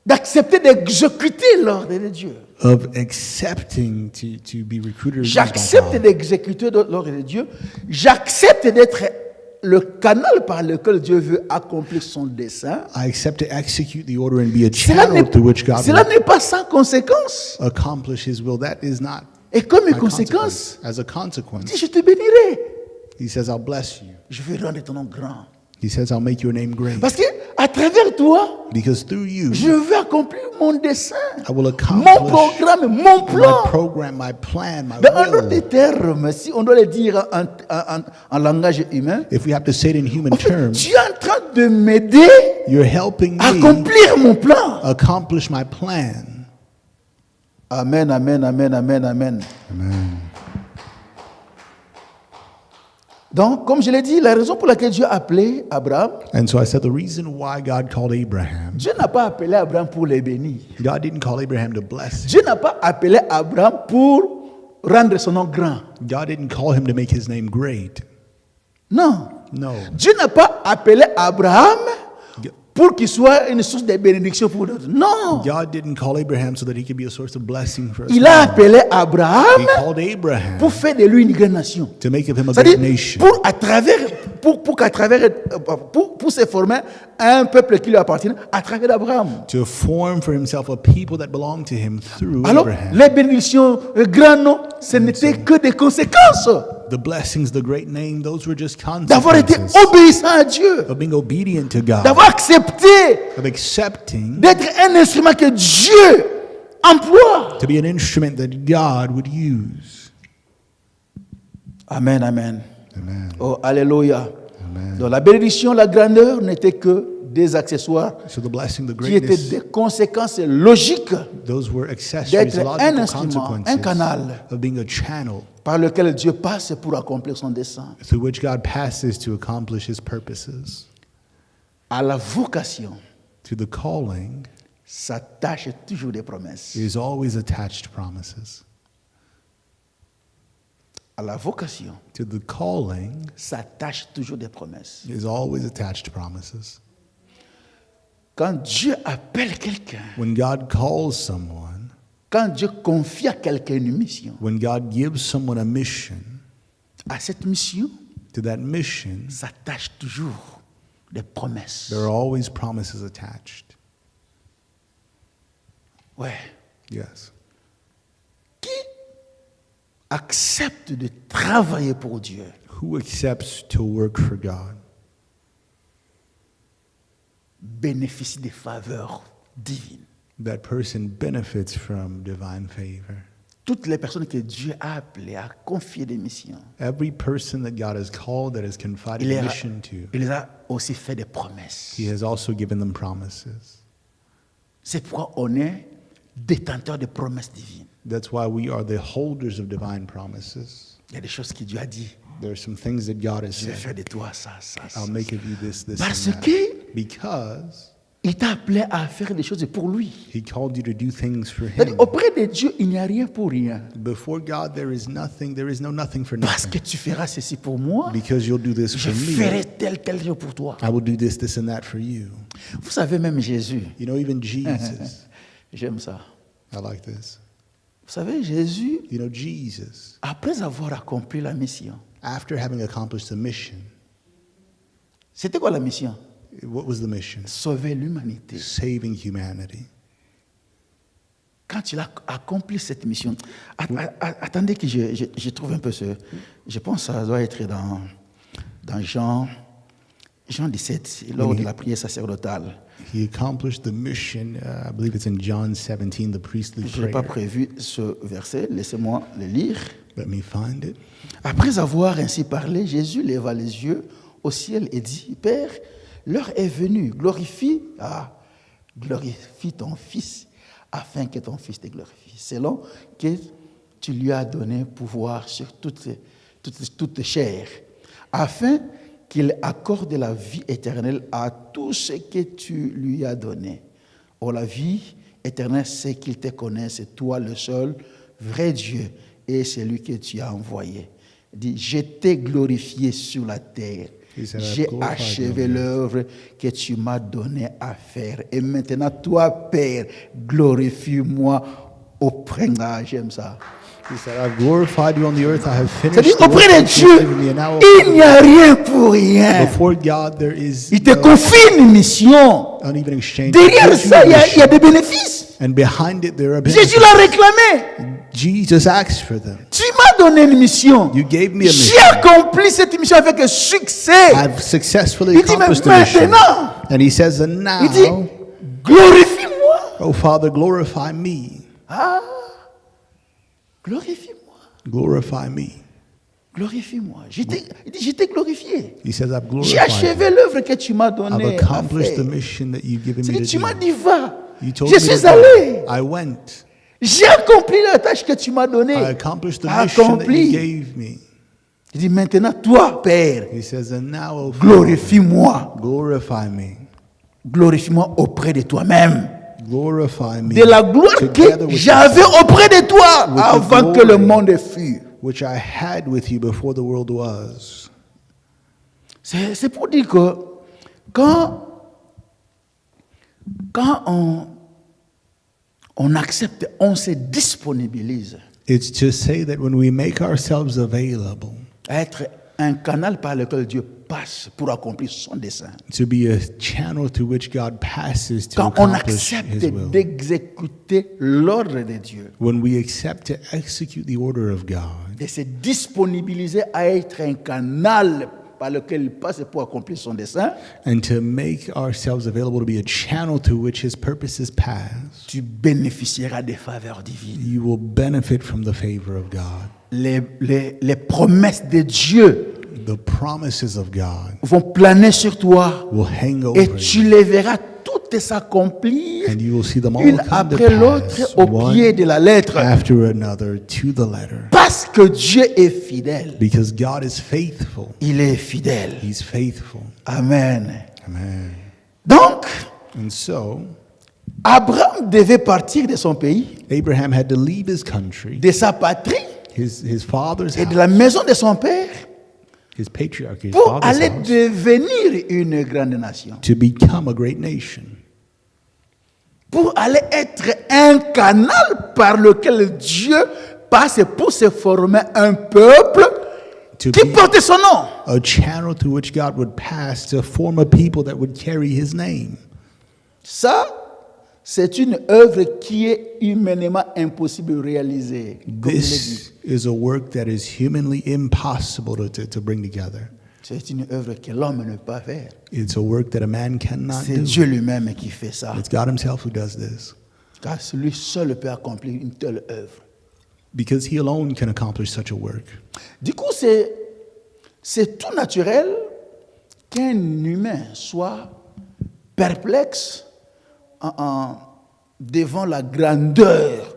d'accepter d'exécuter l'ordre de Dieu. of accepting to be recruited as J'accepte God. d'exécuter l'ordre de Dieu. J'accepte d'être le canal par lequel Dieu veut accomplir son dessein. I accept to execute the order and be a Cela channel through which God cela will n'est pas sans conséquence. accomplish his will. That is not Et comme my une conséquence, consequence. As a il dit, consequence, je te bénirai. he says, I'll bless you. Je vais rendre ton nom grand. He says, I'll make your name great. Parce que à travers toi, Because through you, je vais accomplir mon dessein, I will mon accomplish programme, mon my plan. program, my plan, my Dans un autre will. terme, si on doit le dire en langage humain, If we have to say it in human en fait, terms, tu es en train de m'aider you're helping à me accomplir mon plan. accomplish my plan. Amen, amen, amen, amen, amen. Donc, comme je l'ai dit, la raison pour laquelle Dieu a appelé Abraham, And so I said the reason why God called Abraham, Dieu n'a pas appelé Abraham pour les bénir. God didn't call Abraham to bless him. Dieu n'a pas appelé Abraham pour rendre son nom grand. God didn't call him to make his name great. Non. No. Dieu n'a pas appelé Abraham G- pour qu'il soit une source de bénédiction pour d'autres. Non. God didn't call Abraham so that he could be a source of blessing for us. Il a appelé Abraham He called Abraham pour faire de lui une grande nation. to make of him a great C'est-à-dire, nation. pour se former un peuple qui lui appartient à travers Abraham. To form for himself a people that belong to him through Alors, Abraham. les bénédictions, le grand nom, ce n'était que des conséquences The blessings, the great name, those were just d'avoir été consequences obéissant à Dieu, of being obedient to God, d'avoir accepté of accepting d'être un instrument que Dieu emploie. to be an instrument that God would use. Amen, amen. Amen. Oh, alléluia. Amen. Donc la bénédiction, la grandeur n'étaient que des accessoires So the blessing, the qui étaient greatness, des conséquences logiques those were accessories, d'être un logical instrument, un consequences canal of being a channel par lequel Dieu passe pour accomplir son dessein. through which God passes to accomplish his purposes. À la vocation To the calling s'attachent toujours des promesses. is always attached promises. À la vocation To the calling s'attachent toujours des promesses. is always attached promises. Quand Dieu appelle quelqu'un, When God calls someone, quand Dieu confie à quelqu'un une mission, when God gives someone a mission, à cette mission to that mission, s'attachent toujours des promesses. there are always promises attached. Ouais. Yes. Qui accepte de travailler pour Dieu, Who accepts to work for God? bénéficie des faveurs divines. That person benefits from divine favor. Toutes les personnes que Dieu a appelées à confier des missions, Every person that God has called, that has confided il a les mission to, il les a aussi fait des promesses. He has also given them promises. C'est pourquoi on est détenteur de promesses divines. That's why we are the holders of divine promises. Il y a des choses que Dieu a dit. There are some things that God has Je vais said. faire de toi ça, ça, ça. I'll make of you this, this, Parce and that. que Because il t'a appelé à faire des choses pour lui. He called you to do things for C'est-à-dire, Him. auprès de Dieu, il n'y a rien pour rien. Before God, there is no nothing for Parce nothing. que tu feras ceci pour moi, Because you'll do this je for ferai me, tel chose pour toi. I will do this, and that for you. Vous savez, même Jésus, You know, even Jesus, j'aime ça. I like this. Vous savez, Jésus, You know, Jesus, après avoir accompli la mission, after having accomplished the mission, c'était quoi la mission? what was the mission? Sauver l'humanité. Saving humanity. Quand il a accompli cette mission, attendez que je trouve un peu ce... Je pense que ça doit être dans Jean 17, lors de la prière sacerdotale. He accomplished the mission, I believe it's in John 17, the priestly Je n'ai pas prayer. prévu ce verset, laissez-moi le lire. Let me find it. Après avoir ainsi parlé, Jésus leva les yeux au ciel et dit, Père, l'heure est venue, glorifie ton Fils, afin que ton Fils te glorifie, selon que tu lui as donné pouvoir sur toute chair, afin qu'il accorde la vie éternelle à tout ce que tu lui as donné. Or, la vie éternelle, c'est qu'il te connaisse, toi le seul vrai Dieu, et celui que tu as envoyé. Il dit, je t'ai glorifié sur la terre. He said, J'ai "I've glorified achevé you." l'œuvre que tu m'as donnée à faire. Et maintenant, toi, Père, glorifie-moi auprès de... Ah, j'aime ça. He said, I've glorified you on the earth. I have C'est-à-dire, finished the work auprès de that you've given me. Dieu, And now il n'y a rien pour rien. before God, there is Il te confie une mission. not even exchange. Derrière ça, il y a des bénéfices. And behind it, there are Jésus benefits. l'a réclamé. Jesus asked for them. Tu m'as donné une mission. You gave me a J'ai mission. accompli cette mission avec succès. I've successfully Il dit, mais accomplished the mission. maintenant, And he says, and il dit, now, glorifie-moi. oh Father, glorify me. Ah, glorifie-moi. Glorify me. Glorifie-moi. Il dit, je t'ai glorifié. He says, I've J'ai glorified achevé you. l'œuvre que tu m'as I've donnée à accomplished faire. the mission that you've given C'est me que to tu m'as do. dit, va. You told Je me to suis go. allé. I went. J'ai accompli la tâche que tu m'as donnée. I accomplished the mission that you Accompli. gave me. Il dit, maintenant, toi, Père, He says, and now, oh Father, glorifie-moi. glorify me. Glorifie-moi auprès de toi-même. Glorify me. De la gloire together que with j'avais auprès de toi With the avant que le glory. monde fût. which I had with you before the world was. C'est pour dire que quand on accepte, on se disponibilise It's to say that when we make ourselves available à être un canal par lequel Dieu passe pour accomplir son dessein. to be a channel through which God passes to Quand on accomplish accepte His will. d'exécuter l'ordre de Dieu, When we accept to execute the order of God, de se disponibiliser à être un canal par lequel il passe pour accomplir son dessein, and to make ourselves available to be a channel through which His purposes pass, tu bénéficieras des faveurs divines. you will benefit from the favor of God. Les promesses de Dieu The promises of God vont planer sur toi will hang et over tu you, les verras toutes s'accomplir and you will see them all une come to après l'autre pass, au one pied de la lettre. after another, to the letter. Parce que Dieu est fidèle. Because God is faithful. Il est fidèle. He's faithful. Amen. Amen. Donc, And so, Abraham devait partir de son pays, Abraham had to leave his country, de sa patrie his father's et de house, la maison de son père his patriarchy, his pour father's aller house, devenir une grande nation. to become a great nation. Pour aller être un canal par lequel Dieu passe pour se former un peuple To qui be porte son nom. a channel through which God would pass to form a people that would carry His name. Ça, c'est une œuvre qui est humainement impossible de réaliser. Comme il est dit. This is a work that is humanly impossible to bring together. C'est une œuvre que l'homme ne peut pas faire. It's a work that a man cannot C'est do. Dieu lui-même qui fait ça. It's God himself who does this. Car lui seul peut accomplir une telle œuvre. Because he alone can accomplish such a work. Du coup, c'est tout naturel qu'un humain soit perplexe devant la grandeur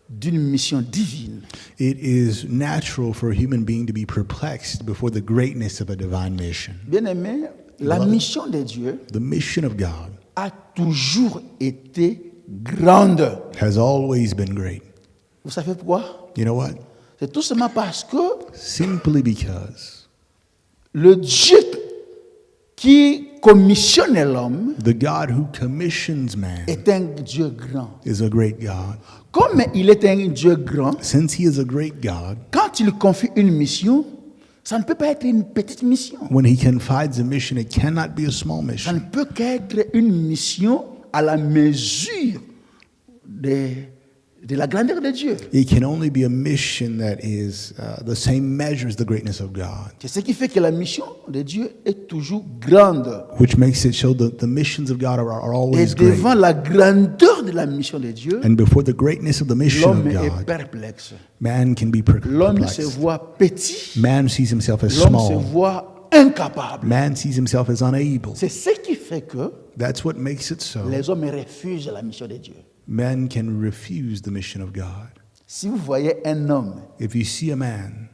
d'une mission divine. It is natural for a human being to be perplexed before the greatness of a divine mission. Bien-aimé, la mission de Dieu The mission of God a toujours été grande. has always been great. Vous savez pourquoi? You know what? C'est tout simplement parce que Simply because le Dieu qui commissionne l'homme the God who commissions man est un Dieu grand. is a great God. Comme il est un Dieu grand, Since he is a great God, quand il confie une mission, ça ne peut pas être une petite mission. when he confides a mission, it cannot be a small Ça ne mission. peut qu'être une mission à la mesure de la grandeur de Dieu. It can only be a mission that is the same measure as the greatness of God, C'est ce qui fait que la mission de Dieu est toujours grande. which makes it show that the missions of God are Et always great. devant la grandeur de la mission de Dieu, And before the greatness of the mission l'homme of est God, perplexe. man can be L'homme se perplexed. voit petit. Man sees himself as L'homme se small. voit incapable. Man sees himself as unable. C'est ce qui fait que That's what makes it so. les hommes refusent la mission de Dieu. Men can refuse the mission of God. Si vous voyez un homme If you see a man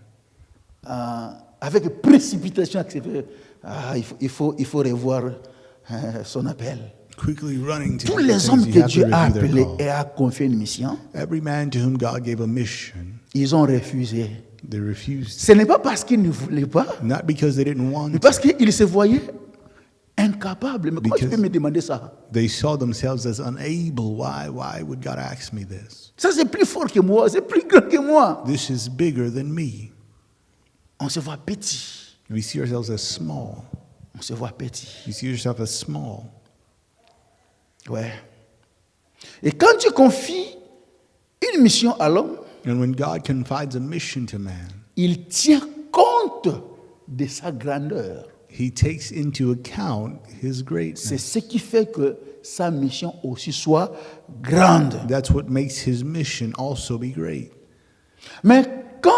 avec précipitation accepter, il faut revoir son appel. quickly running to Tous do les things, hommes you que have to Dieu a review their appelés call. et a confié une mission, Every man to whom God gave a mission, ils ont refusé. they refused. Ce n'est pas parce qu'ils ne voulaient pas, Not because they didn't want mais to. parce qu'ils se voyaient incapables. Mais comment tu peux Because- me demander ça? They saw themselves as unable. Why would God ask me this? Ça, c'est plus fort que moi, c'est plus grand que moi. This is bigger than me. On se voit petit. We see ourselves as small. On se voit petit. You see yourself as small. Ouais. Et quand tu confies une mission à l'homme, And when God confides a mission to man, il tient compte de sa grandeur. he takes into account his C'est greatness. ce qui fait que sa mission aussi soit grande. That's what makes his mission also be great. Mais quand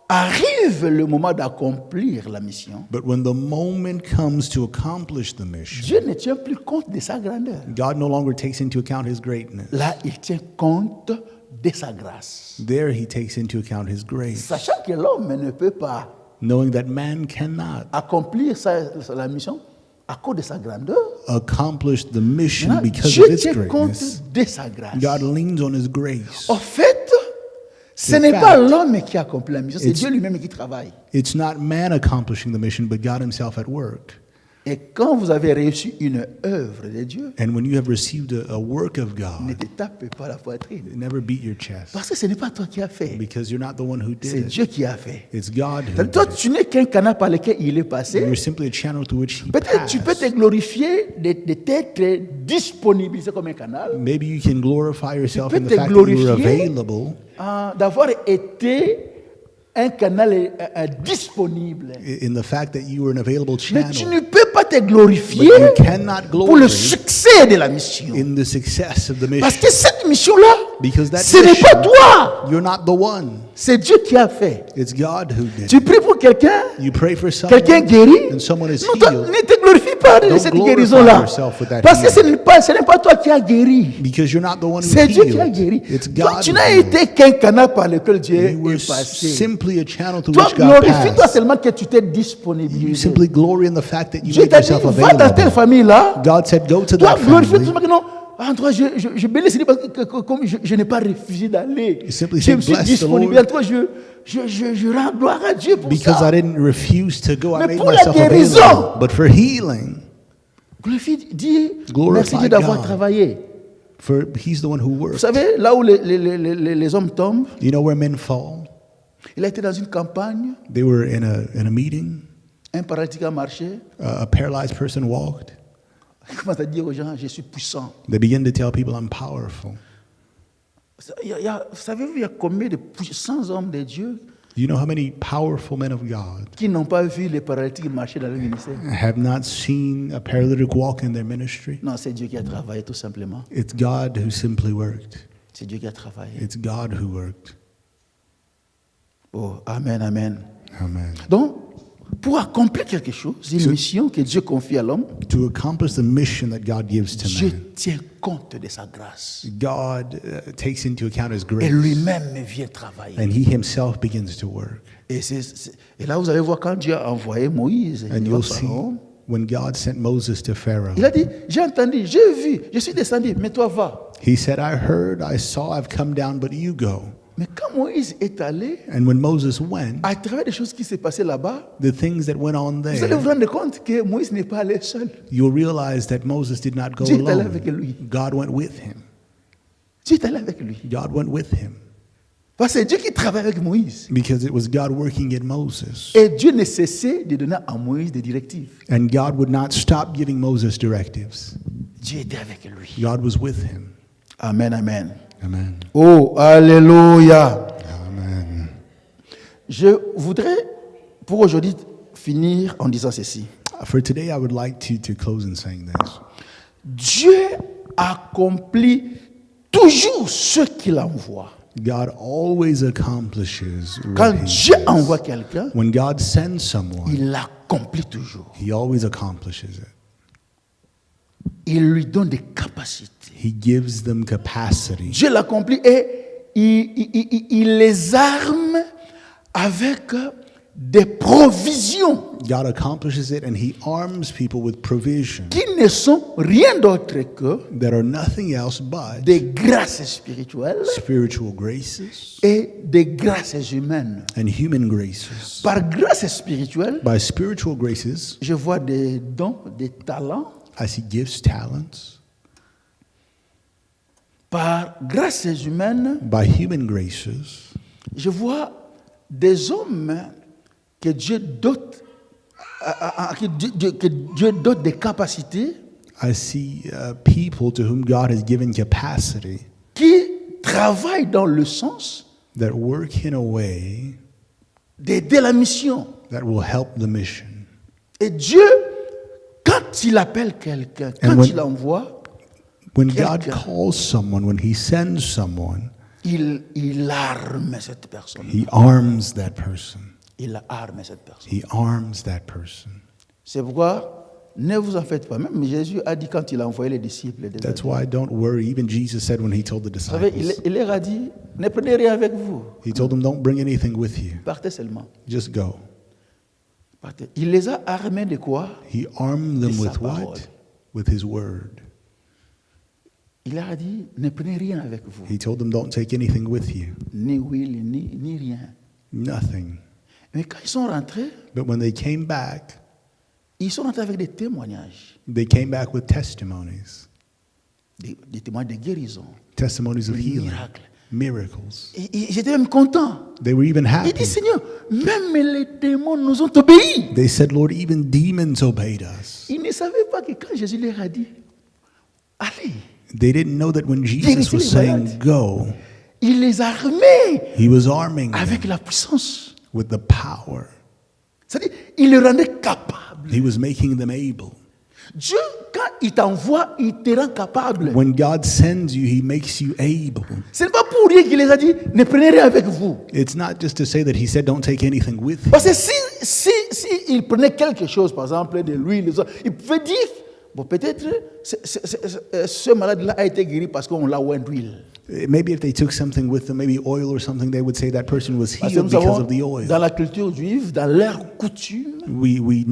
arrive le moment d'accomplir la mission, But when the moment comes to accomplish the mission, Dieu ne tient plus compte de sa grandeur. God no longer takes into account his greatness. Là, il tient compte de sa grâce. There he takes into account his grace, Sachant que l'homme ne peut pas knowing that man cannot accomplir la mission à cause de sa grandeur. accomplish the mission Maintenant, because Dieu of its tient compte greatness. de sa grâce. God leans on his grace. En fait, ce In n'est pas fact, l'homme qui accomplit la mission, c'est it's- Dieu lui-même qui travaille. It's not man accomplishing the mission, but God himself at work. Et quand vous avez reçu une œuvre de Dieu, And when you have received a work of ne God, te tape pas la poitrine. never beat your chest, Parce que ce n'est pas toi qui as fait, because you're not the one who c'est did it. Dieu qui a fait. It's God who C'est-à-dire, toi, did it. tu n'es qu'un canal par lequel il est passé. You're simply a channel through which he Peut-être tu peux te passed. glorifier de t'être disponibilisé comme un canal, Maybe you can glorify yourself peux in the te fact that you were glorifier. available, d'avoir été un canal disponible. in the fact that you were an available Mais tu channel, ne peux pas te glorifier but you cannot pour le glory succès de la mission. in the success of the Parce mission, que cette mission-là, because that ce n'est pas mission, toi, you're not the one. c'est Dieu qui a fait. It's God who did Tu it. pries pour quelqu'un, You pray for someone, quelqu'un guérit. and someone is Non, toi, healed, ne te glorifie pas de Don't cette glorify guérison-là. yourself with that Parce que healing. ce n'est pas toi qui as guéri. because you're not the one who C'est Dieu qui a healed. guéri. It's Toi, God tu who n'as healed. été qu'un canal par lequel Dieu You were est passé. simply a channel through Toi, which God glorifie-toi passed. seulement que tu t'es You disponibilisé. simply glory in the fact that you Dieu made t'a dit, yourself va dans telle available. famille-là. God said, go to Toi, that glorifie-toi family. seulement que non. En toi, je bénis Seigneur parce que comme je n'ai pas refusé d'aller. You simply Je say, me suis bless the disponible. Lord. En toi, je rends gloire à Dieu pour Because ça. I didn't refuse to go, I Mais made pour la myself guérison. available. But for healing, Glorifie, dis, Glorify merci Dieu d'avoir God. travaillé. for He's the one who Vous works. savez, là où les hommes tombent, You know where men fall? il a été dans une campagne, They were in a meeting. un paralytique a marché, A paralyzed person walked. il commence à dire aux gens, je suis puissant. They begin to tell people, I'm powerful. Savez-vous, il y a combien de puissants hommes de Dieu Do you know how many powerful men of God qui n'ont pas vu les paralytiques marcher dans le ministère? have not seen a paralytic walk in their ministry? Non, c'est Dieu qui a travaillé tout simplement. It's God who simply worked. C'est Dieu qui a travaillé. It's God who worked. Oh, amen, amen. Amen. Donc, pour accomplir quelque chose, une mission que Dieu confie à l'homme, To accomplish the mission that God gives to Dieu man, tient compte de sa grâce. God takes into account His Et grace, lui-même vient travailler. and He Himself begins to work. Et là, vous allez voir quand Dieu a envoyé Moïse, And you'll see when God sent Moses to Pharaoh, il a dit, j'ai entendu, j'ai vu, je suis descendu, mais toi va. He said, I heard, I saw, I've come down, but you go. Mais quand Moïse est allé, And when Moses went, à travers des choses qui s'est passées là-bas, the things that went on vous allez there, vous rendre compte que Moïse n'est pas allé seul. you'll realize that Moses did not go Dieu est allé avec alone. lui. God went with him. Dieu est allé avec lui. God went with him. Parce que c'est Dieu qui travaille avec Moïse. Because it was God working in Moses. Et Dieu ne cessait de donner à Moïse des directives. And God would not stop giving Moses directives. Dieu était avec lui. God was with him. Amen, amen. Amen. Oh, alléluia. Amen. Je voudrais, pour aujourd'hui, finir en disant ceci. For today, I would like to close in saying this. Dieu accomplit toujours ce qu'il envoie. God always accomplishes Quand what he Dieu does. envoie quelqu'un, When God sends someone, il l'accomplit toujours. he always accomplishes it. Il lui donne des capacités. He gives them capacity. Dieu l'accomplit et il les arme avec des provisions God accomplishes it and he arms people with provision qui ne sont rien d'autre que that are nothing else but des grâces spirituelles spiritual graces et des grâces humaines. and human graces. Par grâce spirituelle, By spiritual graces, je vois des dons, des talents. I see gifts, talents. Par grâces humaines, By human graces, je vois des hommes que Dieu dote, que Dieu dote des capacités I see people to whom God has given capacity qui travaillent dans le sens that work in a way d'aider la mission. that will help the mission. Et Dieu, quand il appelle quelqu'un, And quand when- il envoie, When God Quelqu'un. calls someone, when he sends someone, il arme cette personne. he arms that person. Il arme cette personne. He arms that person. C'est pourquoi, ne vous en faites pas. Même Jésus a dit quand il a envoyé les disciples. That's why don't worry. Even Jesus said when he told the Vous savez, disciples, il leur a dit, ne prenez rien avec vous. he told them, don't bring anything with you. Partez seulement. Just go. Partez. Il les a armés de quoi? He armed them De sa with parole. what? With his word. Il leur a dit, ne prenez rien avec vous. He told them, don't take anything with you. Ni huile, ni rien. Nothing. Mais quand ils sont rentrés, But when they came back, ils sont rentrés avec des témoignages. they came back with testimonies. Des témoignages de guérison. Testimonies of Des healing, miracles. miracles. Et ils étaient même contents. They were even Il happy. dit, Seigneur, même les démons nous ont obéi. They said, Lord, even demons obeyed us. Ils ne savaient pas que quand Jésus leur a dit, allez, They didn't know that when Jesus Guérissez was les saying malades. go, il les armait he was arming avec them la puissance. with the power. C'est-à-dire, il les rendait capables. He was making them able. Dieu, quand il t'envoie, il te rend capable. When God sends you, he makes you able. Ce n'est pas pour rien qu'il les a dit, ne prenez rien avec vous. It's not just to say that he said, don't take anything with you. Parce que si il prenait quelque chose, par exemple de l'huile, il pouvait dire, bon, peut-être ce malade-là a été guéri parce qu'on l'a oint d'huile. Maybe if they took something with them, maybe oil or something, they would say that person was Parce que healed nous because savons, of the oil. dans la culture juive, dans leur coutume, We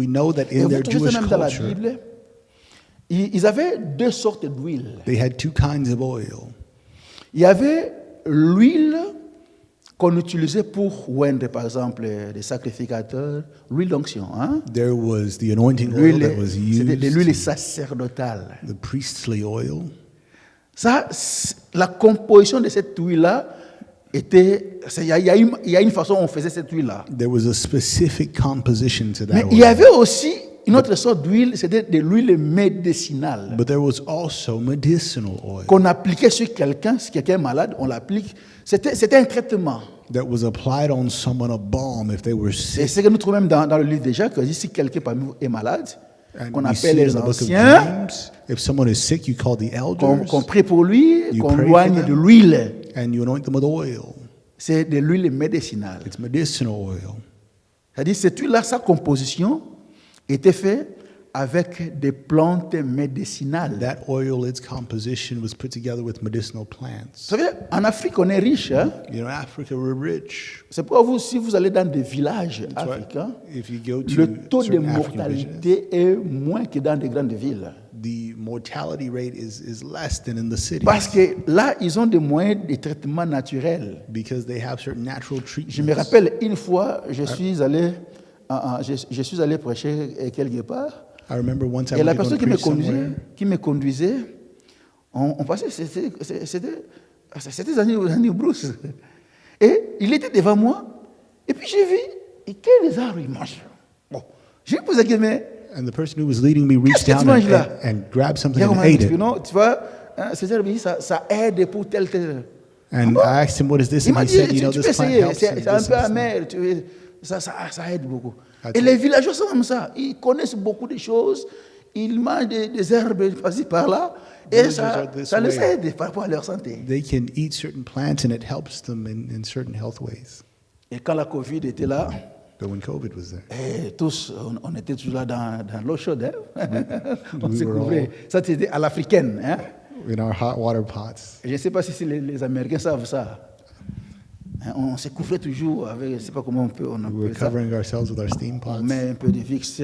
know that et in vous their trouvez Jewish ça même dans la culture, Bible, ils avaient deux sortes d'huile. they had two kinds of oil. Il y avait l'huile qu'on utilisait pour oindre, par exemple, des sacrificateurs, l'huile d'onction. Hein? There was the anointing oil that was C'était de l'huile used, sacerdotale. the priestly oil. Ça, la composition de cette huile-là était... Il y a une façon dont on faisait cette huile-là. There was a specific composition to Mais that il y oil. avait aussi une autre sorte d'huile, c'était de l'huile médicinale But there was also medicinal oil qu'on appliquait sur quelqu'un. Si quelqu'un est malade, on l'applique. C'était un traitement. that was applied on someone, a balm if they were Et sick. c'est ce que nous trouvons même dans le livre déjà, que si quelqu'un parmi vous est malade, And qu'on we see appelle in les the book of anciens, James, if someone is sick, you call the qu'on elders prie pour lui, You qu'on pray loigne for de them. l'huile. and you anoint them with oil. C'est de l'huile médicinale. It's medicinal oil. C'est-à-dire, cette huile-là, sa composition était faite avec des plantes médicinales. That oil, its composition was put together with medicinal plants. Vous savez, en Afrique, on est riche. Hein? You know, in Africa, we're rich. C'est pourquoi vous, si vous allez dans des villages That's why africains, if you go to le taux de certain African villages, mortalité est moins que dans des grandes villes. the mortality rate is less than in the cities Parce que là, ils ont des moyens de traitement naturel. because they have certain natural treatments. Je me rappelle une fois, je suis allé prêcher quelque part. I remember one time Et la we were personne going to preach somewhere, qui me conduisait, on passait, c'était des années Bruce. Et il était devant moi, et puis j'ai vu, et quels arbres il mange. Bon, j'ai posé la question, mais and the person who was leading me reached Qu'est-ce que tu down manges là? and grabbed il something y a and comment ate it. tu vois, hein, ces herbes, ça aide pour tel. And I asked him, what is this? Il And m'a he dit, said, tu you know, peux this plant essayer, helps. c'est un and peu this. amer, ça aide beaucoup. Ah, Et tu- les villageois sont comme ça, ils connaissent beaucoup de choses, ils mangent des herbes par-ci par-là, et Villagers ça are this les way. aide par rapport à leur santé. They can eat certain plants and it helps them in certain health ways. Et quand la Covid était là, But when COVID was there, tous, on était toujours là dans l'eau chaude. Hein? On We se were couvrait. Ça, c'était à l'africaine. Hein? in our hot water pots, Je ne sais pas si les Américains savent ça. Hein, on se couvrait toujours avec, je ne sais pas comment on we were appelle ça. covering ourselves with our steam On pots. met un peu de Vicks.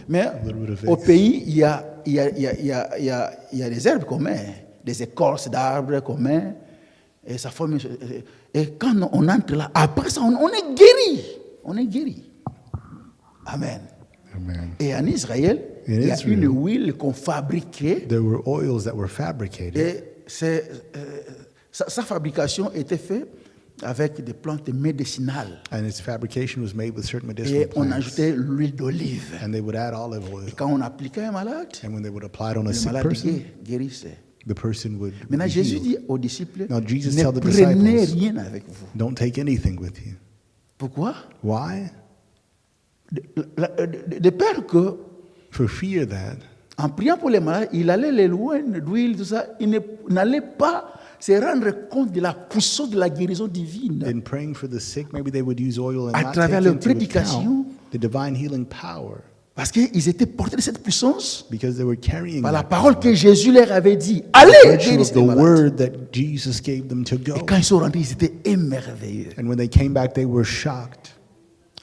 Mais little bit of au Vicks. pays, il y a des herbes qu'on met, des écorces d'arbres qu'on met. Et ça forme. Et quand on entre là, après ça, on est guéri. On est guéri. Amen. Amen. Et en Israël, In il y a Israel, une huile qu'on fabriquait. There were oils that were fabricated, Et sa fabrication était faite avec des plantes médicinales. and its fabrication was made with certain medicinal Et on plants. ajoutait l'huile d'olive. And they would add olive oil. Et quand on appliquait un malade, And when they would apply it on a le sick malade person, guérissait. the person would Maintenant, be Jésus healed. dit aux disciples, Now, Jesus ne tell the prenez disciples, rien avec vous. don't take anything with you. Pourquoi? Why? De peur que, For fear that en priant pour les malades, il allait les loin d'huile, tout ça, il n'allait pas se rendre compte de la puissance de la guérison divine. in praying for the sick, maybe they would use oil and À not travers take leur into prédication. account the divine healing power Parce qu'ils étaient portés de cette puissance because they were carrying par la that parole power, que Jésus leur avait dit. by Allez, virtue guérissez of les the malades. word that Jesus gave them to Et go. quand ils sont rentrés, ils étaient émerveillés. And when they came back, they were shocked.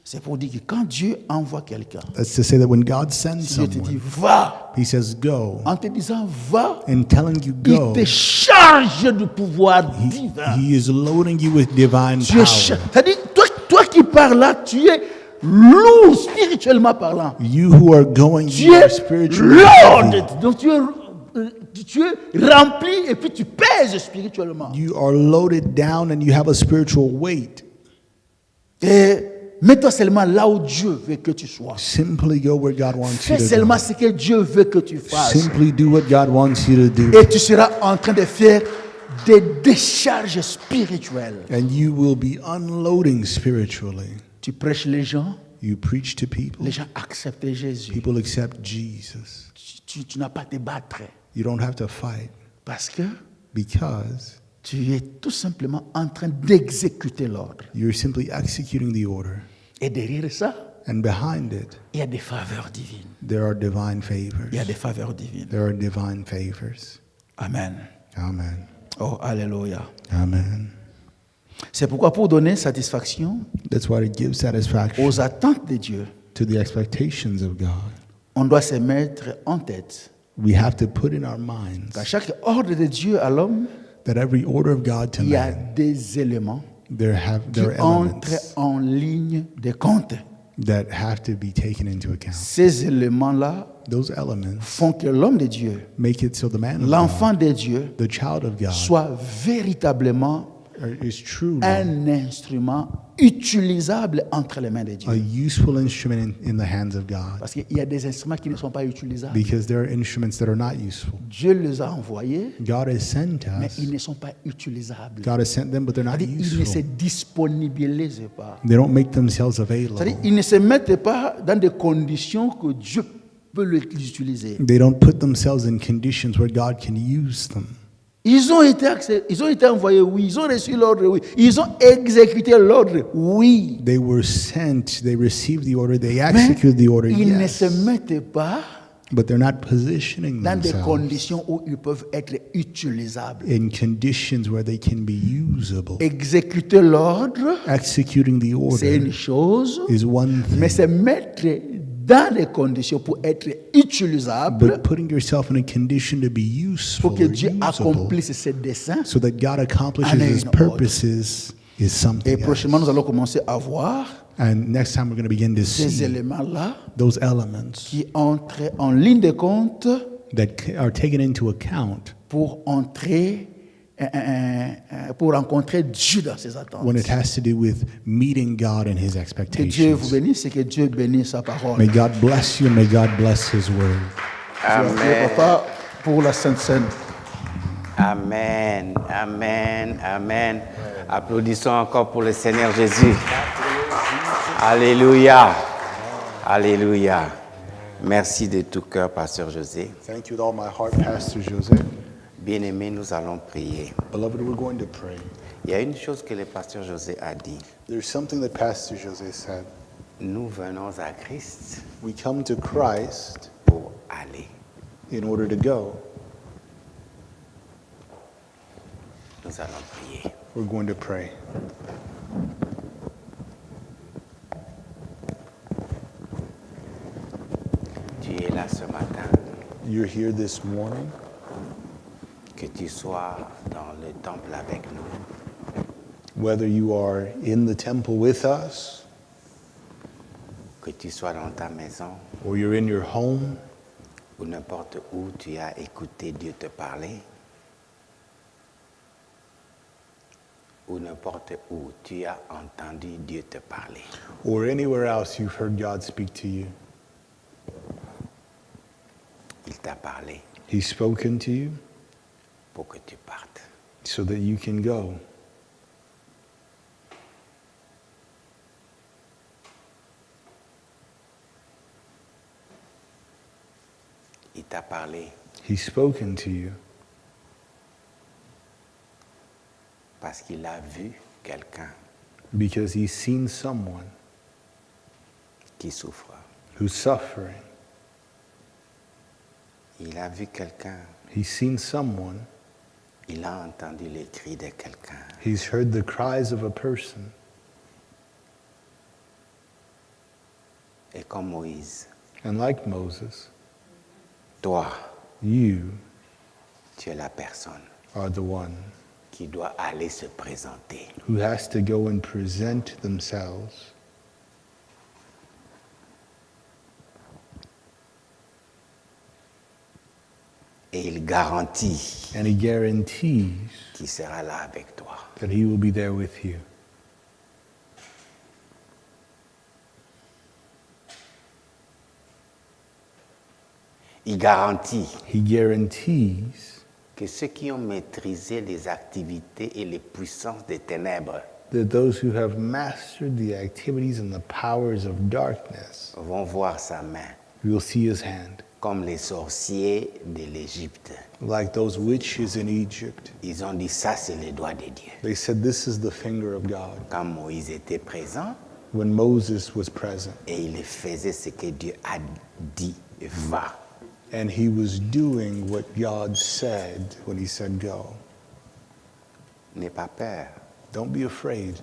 C'est pour dire que quand Dieu envoie quelqu'un, That's to say that when God sends si Dieu te dit someone, va, He says, go. en te disant va, And telling you il go, te charge de pouvoir divin. He is loading you with divine Tu es power. c'est-à-dire, toi qui parles là, tu es lourd spirituellement parlant. You who are going, Tu you are es spiritually loaded. heavy. Donc tu es rempli et puis tu pèses spirituellement. You are loaded down and you have a spiritual weight. Et mets-toi seulement là où Dieu veut que tu sois. Simply go where God wants you Fais to seulement go. ce que Dieu veut que tu fasses. Simply do what God wants you to do. Et tu seras en train de faire des décharges spirituelles. And you will be unloading spiritually. Tu prêches les gens, You preach to people. les gens acceptent Jésus. People accept Jesus. Tu n'as pas à te battre You don't have to fight parce que because tu es tout simplement en train d'exécuter l'ordre. you're simply executing the order. Et derrière ça, And behind it, il y a des faveurs divines. there are divine favors. Il y a des faveurs divines. There are divine favors. Amen. Amen. Oh, alléluia. Amen. C'est pourquoi pour donner satisfaction That's why it gives satisfaction aux attentes de Dieu, to the expectations of God. on doit se mettre en tête We have to put in our minds qu'à chaque ordre de Dieu à l'homme, that every order of God to il y a man, des éléments there qui are entrent elements en ligne de compte. that have to be taken into account. Ces éléments-là Those elements font que l'homme de Dieu, make it so the man of l'enfant God, de Dieu, the child of God, soit véritablement is truly un instrument utilisable entre les mains de Dieu. a useful instrument in the hands of God. Parce qu'il y a des instruments qui ne sont pas utilisables. Because there are instruments that are not useful. Dieu les a envoyés, God has sent mais us. ils ne sont pas utilisables. God has sent them, but they're not C'est-à-dire, ils ne se useful. disponibilisent pas. They don't make themselves available. C'est-à-dire, ils ne se mettent pas dans des conditions que Dieu peut les utiliser. They don't put themselves in conditions where God can use them. Ils ont été envoyés, oui. Ils ont reçu l'ordre, oui. Ils ont exécuté l'ordre, oui. They were sent, they received the order, they Mais executed the order, ils ne yes. se mettent pas But they're not positioning dans des themselves conditions où ils peuvent être utilisables. in conditions where they can be usable. Exécuter l'ordre, Executing the c'est order une chose, is one mais thing, se mettre dans des conditions pour être utilisable, but putting yourself in a condition to be useful pour que or Dieu usable accomplisse ses desseins. so that God accomplishes And His in purposes is Et something prochainement, else. nous allons commencer à voir And next time we're going to begin to ces see éléments-là those elements qui entrent en ligne de compte that are taken into account pour entrer, pour rencontrer Dieu dans ses attentes. when it has to do with meeting God and His Que Dieu vous expectations. bénisse et que Dieu bénisse sa parole. May God bless you and may God bless His word. Dieu, Amen. Papa, pour la Sainte Seine. Amen. Amen. Amen. Applaudissons encore pour le Seigneur Jésus. Alléluia. Alléluia. Merci de tout cœur, Pasteur José. Thank you with all my heart, Pastor Jose. Bien-aimés, nous allons prier. Beloved, we're going to pray. Il y a une chose que le Pasteur José a dit. There's something that Pastor Jose said. Nous venons à Christ We come to Christ pour aller. in order to go. Nous allons prier. We're going to pray. Tu es là ce matin, You're here this morning, que tu sois dans le temple avec nous, whether you are in the temple with us que tu sois dans ta maison or you're in your home ou n'importe où tu as écouté Dieu te parler, ou n'importe où tu as entendu Dieu te parler. or anywhere else you've heard God speak to you. Il t'a parlé He's spoken to you pour que tu partes. so that you can go. Il t'a parlé He's spoken to you parce qu'il a vu quelqu'un because he's seen someone qui souffre. who's suffering. Il a vu quelqu'un, He's seen someone. il a entendu les cris de quelqu'un. He's heard the cries of a person. Et comme Moïse, And like Moses, toi, you tu es la personne are the one qui doit aller se présenter. who has to go and present themselves. Et il garantit And he guarantees qu'il sera là avec toi. that he will be there with you. Il garantit He guarantees que ceux qui ont maîtrisé les activités et les puissances des ténèbres that those who have mastered the activities and the powers of darkness vont voir sa main, will see his hand. comme les sorciers de l'Égypte. Like those witches in Egypt. Ils ont dit ça, c'est le doigt de Dieu. They said, this is the finger of God. Quand Moïse était présent When Moses was present et il faisait ce que Dieu a dit, va. and he was doing what God said when he said go. N'aie pas peur. Don't be afraid.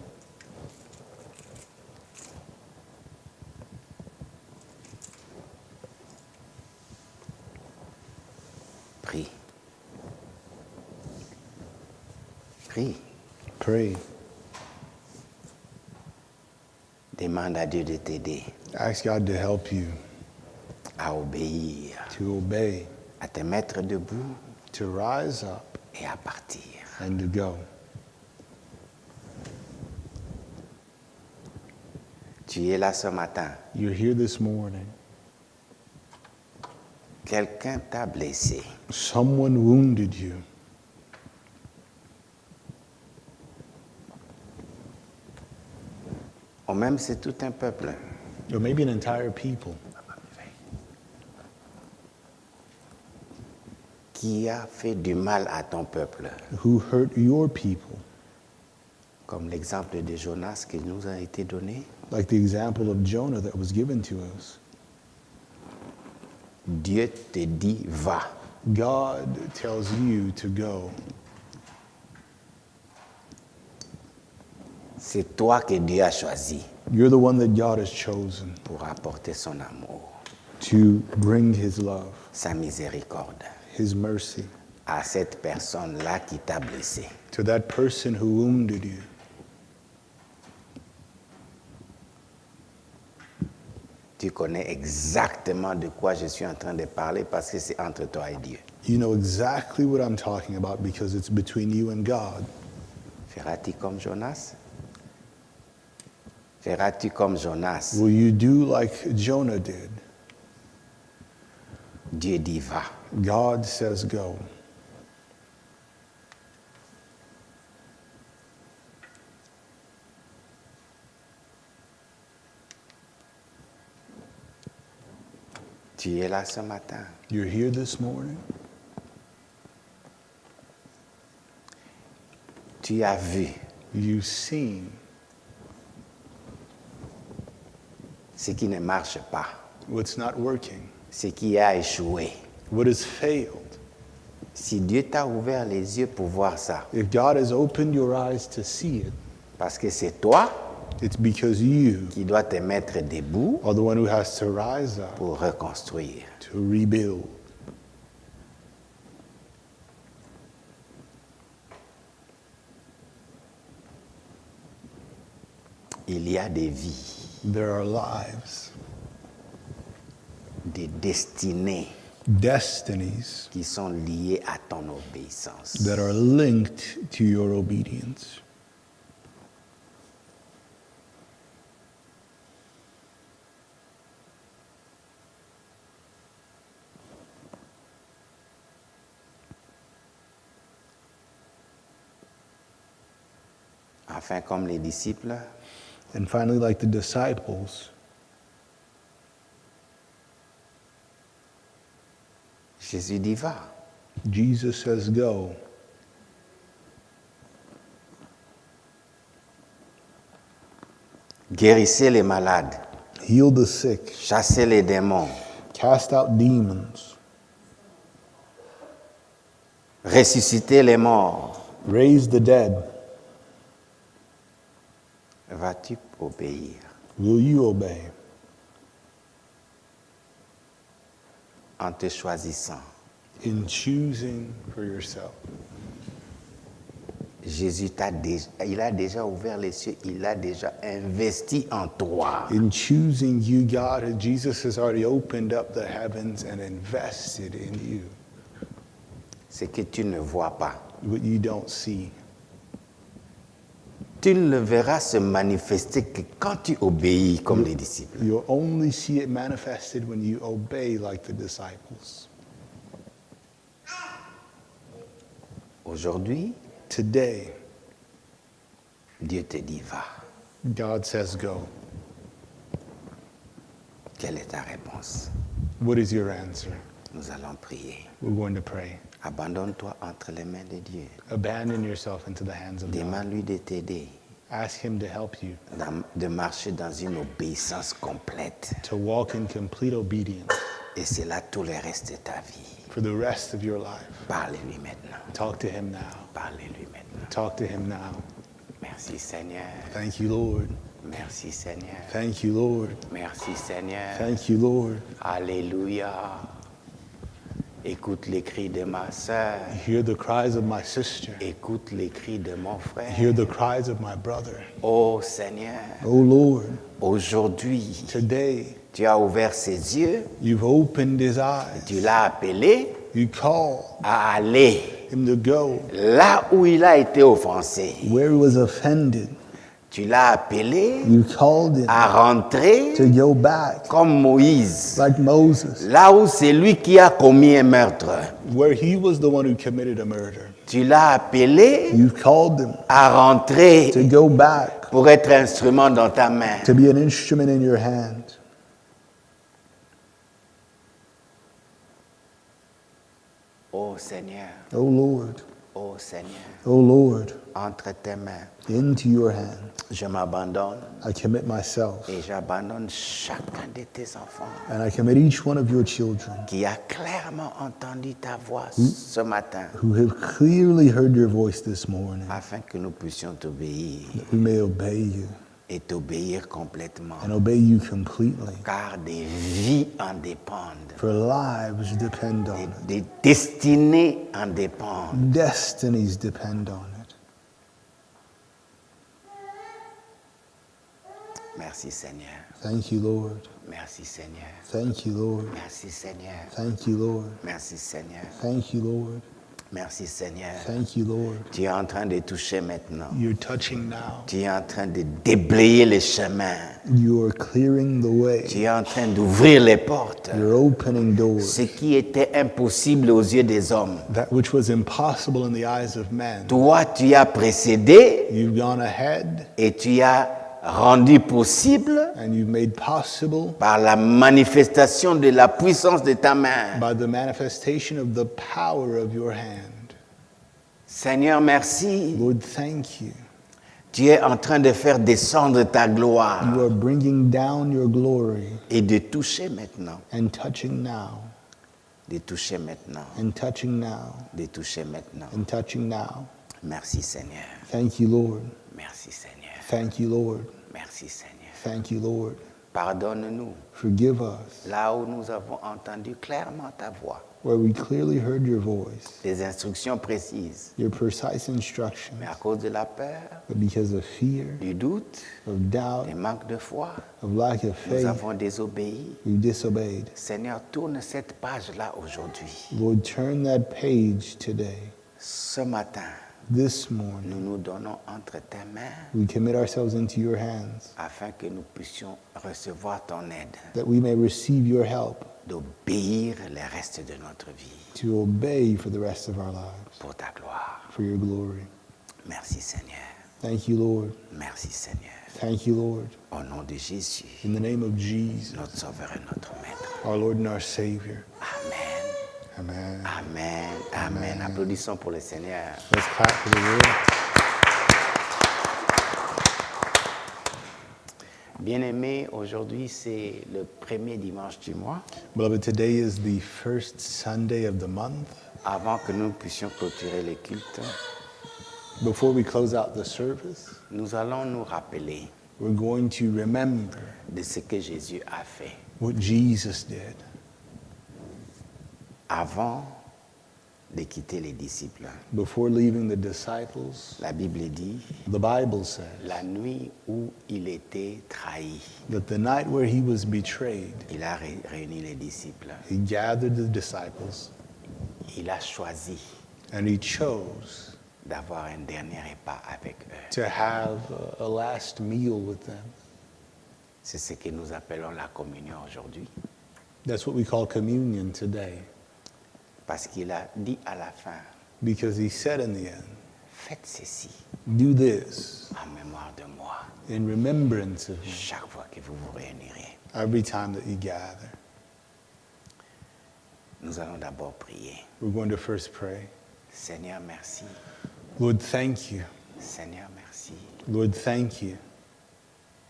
Prie. Prie. Pray. Demande à Dieu de t'aider Ask God to help you à obéir, to obey, à te mettre debout to rise up et à partir. and to go. Tu es là ce matin. You're here this morning. Quelqu'un t'a blessé. Someone wounded you. Ou même c'est tout un peuple Or maybe an entire people qui a fait du mal à ton peuple. who hurt your people. Comme l'exemple de Jonas qui nous a été donné. Like the example of Jonah that was given to us. Dieu te dit va. God tells you to go. C'est toi que Dieu a choisi You're the one that God has chosen pour apporter son amour, to bring his love, sa miséricorde his mercy à cette personne-là qui t'a blessé. to that person who wounded you. Tu connais exactement de quoi je suis en train de parler parce que c'est entre toi et Dieu. You know exactly what I'm talking about because it's between you and God. Feras-tu comme Jonas? Feras-tu comme Jonas? Will you do like Jonah did? Dieu dit va. God says go. Tu es là ce matin. You're here this morning. Tu as vu You've seen ce qui ne marche pas, what's not working, ce qui a échoué. what has failed. Si Dieu t'a ouvert les yeux pour voir ça, If God has opened your eyes to see it, parce que c'est toi it's because you qui dois te mettre debout are the one who has to rise up pour reconstruire. to rebuild. Il y a des vies, There are lives, des destinées destinies qui sont liées à ton obéissance. that are linked to your obedience. Enfin, comme les disciples, And finally, like the disciples, Jésus dit va. Jesus says go. Guérissez les malades, Heal the sick, chassez les démons, cast out demons, ressuscitez les morts. raise the dead. Vas-tu obéir Will you obey? en te choisissant? In choosing for yourself. Jésus il a déjà ouvert les cieux, il a déjà investi en toi. In choosing you, Jesus has already opened up the heavens and invested in you. Ce que tu ne vois pas, What you don't see. tu ne le verras se manifester que quand tu obéis comme les disciples. You'll only see it manifested when you obey like the disciples. Aujourd'hui, Today, Dieu te dit va. God says go. Quelle est ta réponse? What is your answer? Nous allons prier. We're going to pray. Abandonne-toi entre les mains de Dieu. Abandon yourself into the hands of God. Demande-lui de t'aider, Ask Him to help you de marcher dans une obéissance complète. to walk in complete obedience Et c'est là tout le reste de ta vie. for the rest of your life. Parle-lui maintenant. Talk to Him now. Parle-lui maintenant. Talk to Him now. Merci Seigneur. Thank you, Lord. Merci Seigneur. Thank you, Lord. Merci Seigneur. Thank you, Lord. Alléluia. Écoute les cris de ma sœur. Hear the cries of my sister. Écoute les cris de mon frère. Hear the cries of my brother. Oh Seigneur, Oh, Lord, aujourd'hui, today tu as ouvert ses yeux, you've opened his eyes. tu l'as appelé You called à aller him to go là où il a été offensé. where he was offended. Tu l'as appelé You called him à rentrer to go back comme Moïse, like Moses, là où c'est lui qui a commis un meurtre. where he was the one who committed a murder. Tu l'as appelé You called him à rentrer to go back, pour être instrument dans ta main. to be an instrument in your hand. Oh Seigneur, Oh Lord, oh Seigneur, oh Lord, entre tes mains, into your hand je m'abandonne I commit myself, et j'abandonne chacun de tes enfants and I commit each one of your children qui a clairement entendu ta voix ce matin who have clearly heard your voice this morning, afin que nous puissions t'obéir that we may obey you et t'obéir complètement. and obey you completely. Car des vies en dépendent, For lives depend on it. des destinées en dépendent. Destinies depend on it. Merci Seigneur, Thank you, Lord. merci Seigneur, Thank you, Lord. merci Seigneur, Thank you, Lord. merci Seigneur, Thank you, Lord. merci Seigneur. Thank you, Lord. Tu es en train de toucher maintenant. You're touching now. Tu es en train de déblayer les chemins. You are clearing the way. Tu es en train d'ouvrir les portes. You're opening doors. Ce qui était impossible aux yeux des hommes. That which was impossible in the eyes of men. Toi, tu as précédé You've gone ahead et tu as rendu possible and you've made possible par la manifestation de la puissance de ta main. by the manifestation of the power of your hand. Seigneur, merci. Lord, thank you. Tu es en train de faire descendre ta gloire You are bringing down your glory et de toucher maintenant, and touching now, de toucher maintenant, and touching now, de toucher maintenant. and touching now. Merci Seigneur, Thank you, Lord. merci Seigneur, Thank you, Lord. merci Seigneur. Thank you, Lord. Pardonne-nous Forgive us là où nous avons entendu clairement ta voix, where we clearly heard your voice, des instructions précises, your precise instructions, mais à cause de la peur, but because of fear, du doute, of doubt, du manque de foi, of lack of nous faith, avons désobéi. we disobeyed. Seigneur, tourne cette page-là aujourd'hui. Lord, turn that page today. Ce matin, This morning, nous nous donnons entre tes mains we commit ourselves into your hands afin que nous puissions recevoir ton aide, that we may receive your help d'obéir le reste de notre vie to obey for the rest of our lives, pour ta gloire. for your glory. Merci Seigneur. Thank you, Lord. Merci Seigneur. Thank you, Lord. Au nom de Jésus, In the name of Jesus, notre Sauveur et notre Maître. our Lord and our Savior. Amen. Amen. Amen. Amen. Applaudissons pour le Seigneur. Let's clap for the Lord. Bien-aimés, aujourd'hui c'est le premier dimanche du mois. Beloved, today is the first Sunday of the month. Avant que nous puissions clôturer le culte, Before we close out the service, nous allons nous rappeler we're going to remember de ce que Jésus a fait what Jesus did avant de quitter les disciples. before leaving the disciples. La Bible dit, The Bible says la nuit où il était trahi, that the night where he was betrayed, il a réuni les disciples. he gathered the disciples Il a choisi and he chose d'avoir un dernier repas avec eux. to have a last meal with them. C'est ce que nous appelons la communion aujourd'hui. That's what we call communion today, Parce qu'il a dit à la fin, because he said in the end, faites ceci do this en mémoire de moi in remembrance of me chaque fois que vous vous réunirez. every time that you gather. Nous allons d'abord prier. We're going to first pray. Seigneur, merci. Lord, thank you. Seigneur, merci. Lord, thank you.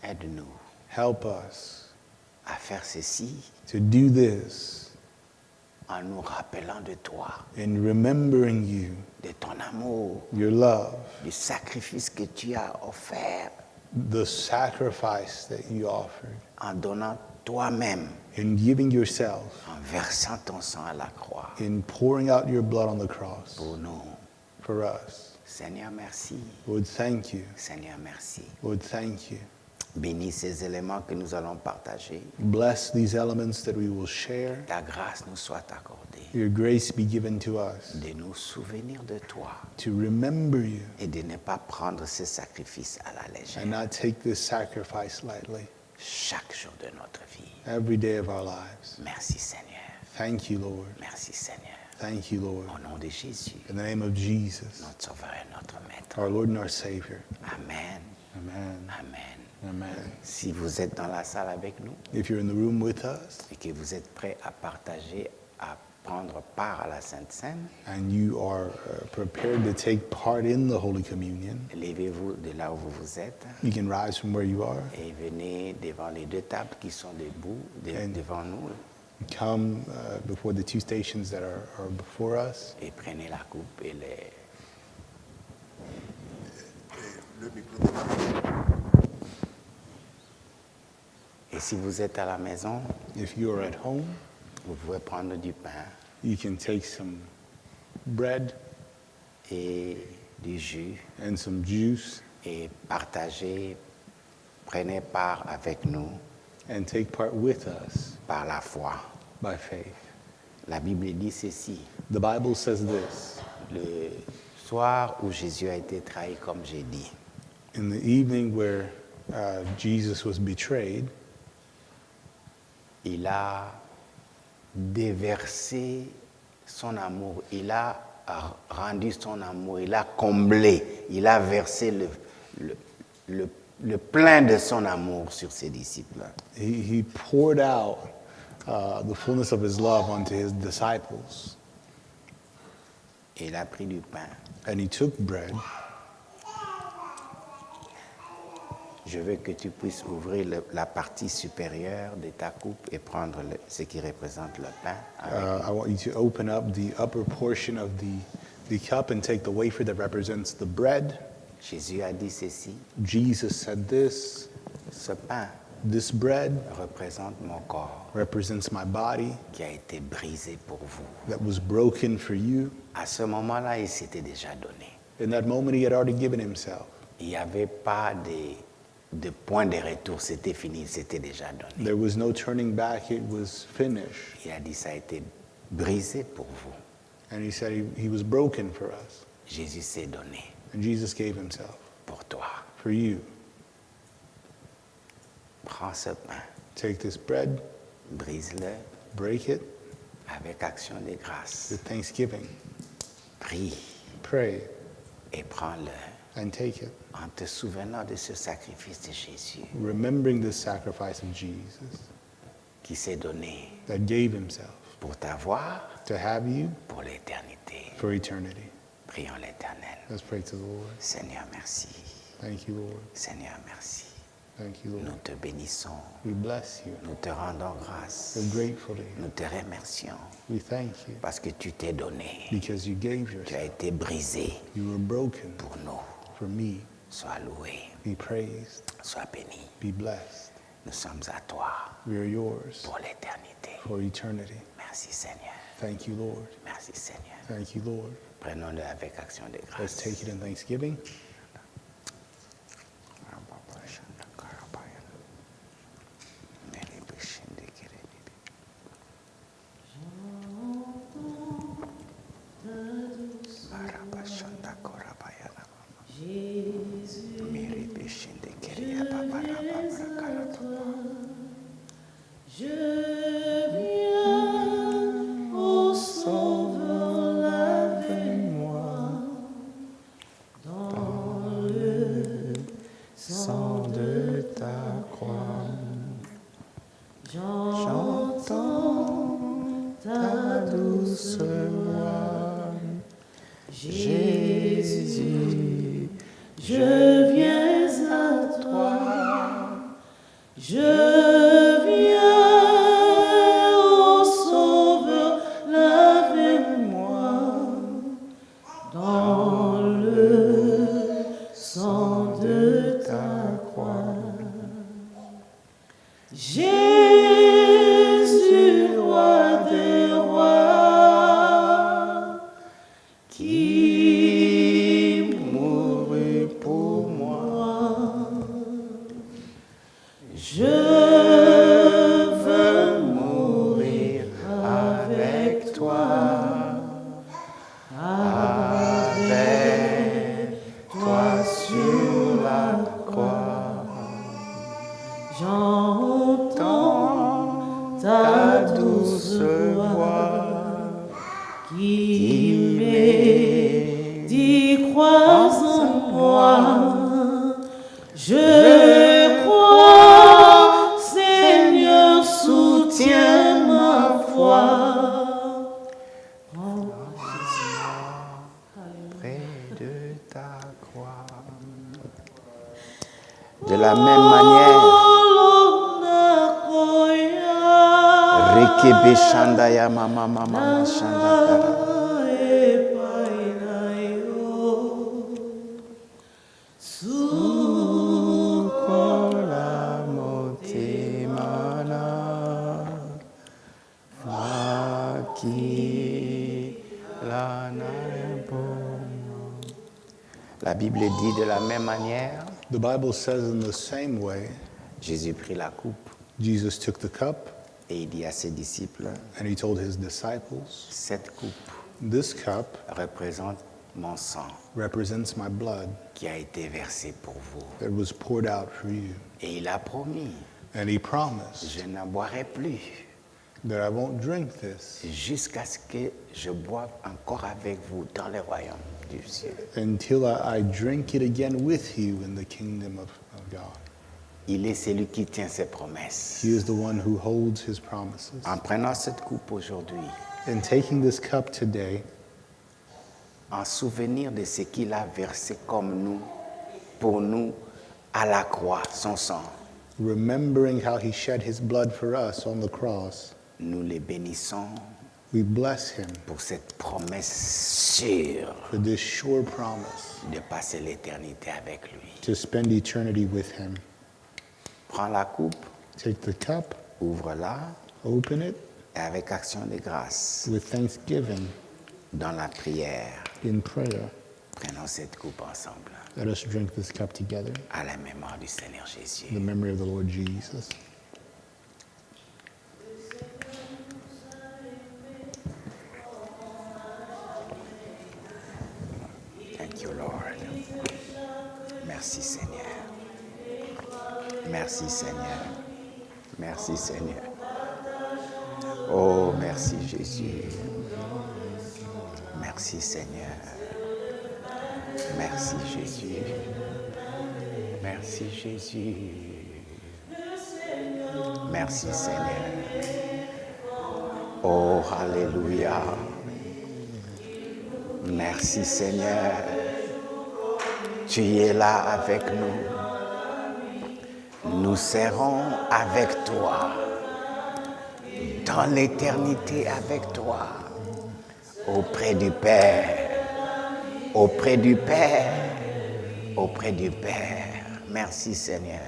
Aide-nous Help us à faire ceci to do this en nous rappelant de toi, in remembering you, de ton amour, your love, du sacrifice que tu as offert the sacrifice that you offered, en donnant toi-même, in giving yourself, en versant ton sang à la croix in pouring out your blood on the cross pour nous. for us. Seigneur, merci. Lord, thank you. Seigneur, merci. Lord, thank you. Bénis ces éléments que nous allons partager. Bless these elements that we will share. Ta grâce nous soit accordée Your grace be given to us de nous souvenir de toi to remember you et de ne pas prendre ce sacrifice à la légère and not take this sacrifice lightly chaque jour de notre vie. every day of our lives. Merci Seigneur. Thank you, Lord. Merci Seigneur. Thank you, Lord. Au nom de Jésus, In the name of Jesus, notre Sauveur et notre Maître. our Lord and our Savior. Amen. Amen. Amen. Amen. Si vous êtes dans la salle avec nous If you're in the room with us et que vous êtes prêts à partager, à prendre part à la Sainte Seine, and you are prepared to take part in the Holy Communion, levez-vous de là où vous êtes you can rise from where you are. et venez devant les deux tables qui sont debout, devant nous, Come before the two stations that are before us et prenez la coupe et les... Et si vous êtes à la maison, If you are at home, vous pouvez prendre du pain you can take some bread et du jus and some juice et partager, prenez part avec nous and take part with us par la foi. by faith. La Bible dit ceci, The Bible says this: le soir où Jésus a été trahi, comme j'ai dit, in the evening where Jesus was betrayed, il a déversé son amour, il a rendu son amour, il a comblé, il a versé le plein de son amour sur ses disciples. he poured out the fullness of his love onto his disciples. Et il a pris du pain. And he took bread. Je veux que tu puisses ouvrir la partie supérieure de ta coupe et prendre ce qui représente le pain. I want you to open up the upper portion of the cup and take the wafer that represents the bread. Jésus a dit ceci, Jesus said this: ce pain this bread représente mon corps represents my body qui a été brisé pour vous. that was broken for you. À ce moment-là, il s'était déjà donné. In that moment, he had already given himself. Il n'y avait pas de point de retour, c'était fini, c'était déjà donné. There was no turning back. It was finished. Il a dit, ça a été brisé pour vous. And he said he was broken for us. Jésus s'est donné And Jesus gave himself pour toi. for you. Prends ce pain, Take this bread, brise-le break it avec action de grâce. with thanksgiving. Prie Pray et prends-le and take it, en te souvenant de ce sacrifice de Jésus remembering the sacrifice of Jesus qui s'est donné that gave himself pour t'avoir to have you pour l'éternité. for eternity. Prions l'Éternel. Let's pray to the Lord. Seigneur, merci. Thank you, Lord. Seigneur, merci. Thank you, Nous Lord. te bénissons. We bless you. Nous te rendons grâce. We're grateful to you. Nous te remercions We thank you parce que tu t'es donné. because you gave Tu yourself. as été brisé You were broken pour nous. for me. Sois loué, Be praised. sois béni. Be blessed. Nous sommes à toi We are yours pour l'éternité. for eternity. Merci Seigneur. Thank you, Lord. Merci Seigneur. Thank you, Lord. Prenons-le avec action de Let's grâce. take it in thanksgiving. Je viens, ô Sauveur, lave-moi dans le sang de ta croix. J'entends ta douce voix, Jésus, je viens à toi. Je viens, ô Sauveur, lave-moi dans le sang de ta croix. Jésus, roi des rois, qui mourut pour moi. la même manière, Rekebe Shandaya Mama Mama Shandakara. La Bible dit de la même manière, The Bible says in the same way, Jésus prit la coupe Jesus took the cup et il dit à ses disciples, and he told his disciples, cette coupe this cup représente mon sang represents my blood qui a été versé pour vous. that was poured out for you. Et il a promis, And he promised je n'en boirai plus that I won't drink this jusqu'à ce que je boive encore avec vous dans le royaume du ciel. until I drink it again with you in the kingdom of God. Il est celui qui tient ses promesses. He is the one who holds his promises. En prenant cette coupe aujourd'hui, And taking this cup today, en souvenir de ce qu'il a versé comme nous, pour nous, à la croix, son sang, remembering how he shed his blood for us on the cross, nous les bénissons we bless him pour cette promesse sûre for this sure promise de passer l'éternité avec lui. to spend eternity with him. Prends la coupe, Take the cup, ouvre-la open it et avec action de grâce, with thanksgiving dans la prière, in prayer. prenons cette coupe ensemble, Let us drink this cup together à la mémoire du Seigneur Jésus. in the memory of the Lord Jesus. Thank you, Lord. Merci, Seigneur. Merci, Seigneur. Merci, Seigneur. Oh, merci, Jésus. Merci, Seigneur. Merci, Jésus. Merci, Jésus. Merci, Seigneur. Oh, Alléluia. Merci, Seigneur. Tu es là avec nous. Nous serons avec toi. Dans l'éternité avec toi. Auprès du Père. Auprès du Père. Auprès du Père. Merci, Seigneur.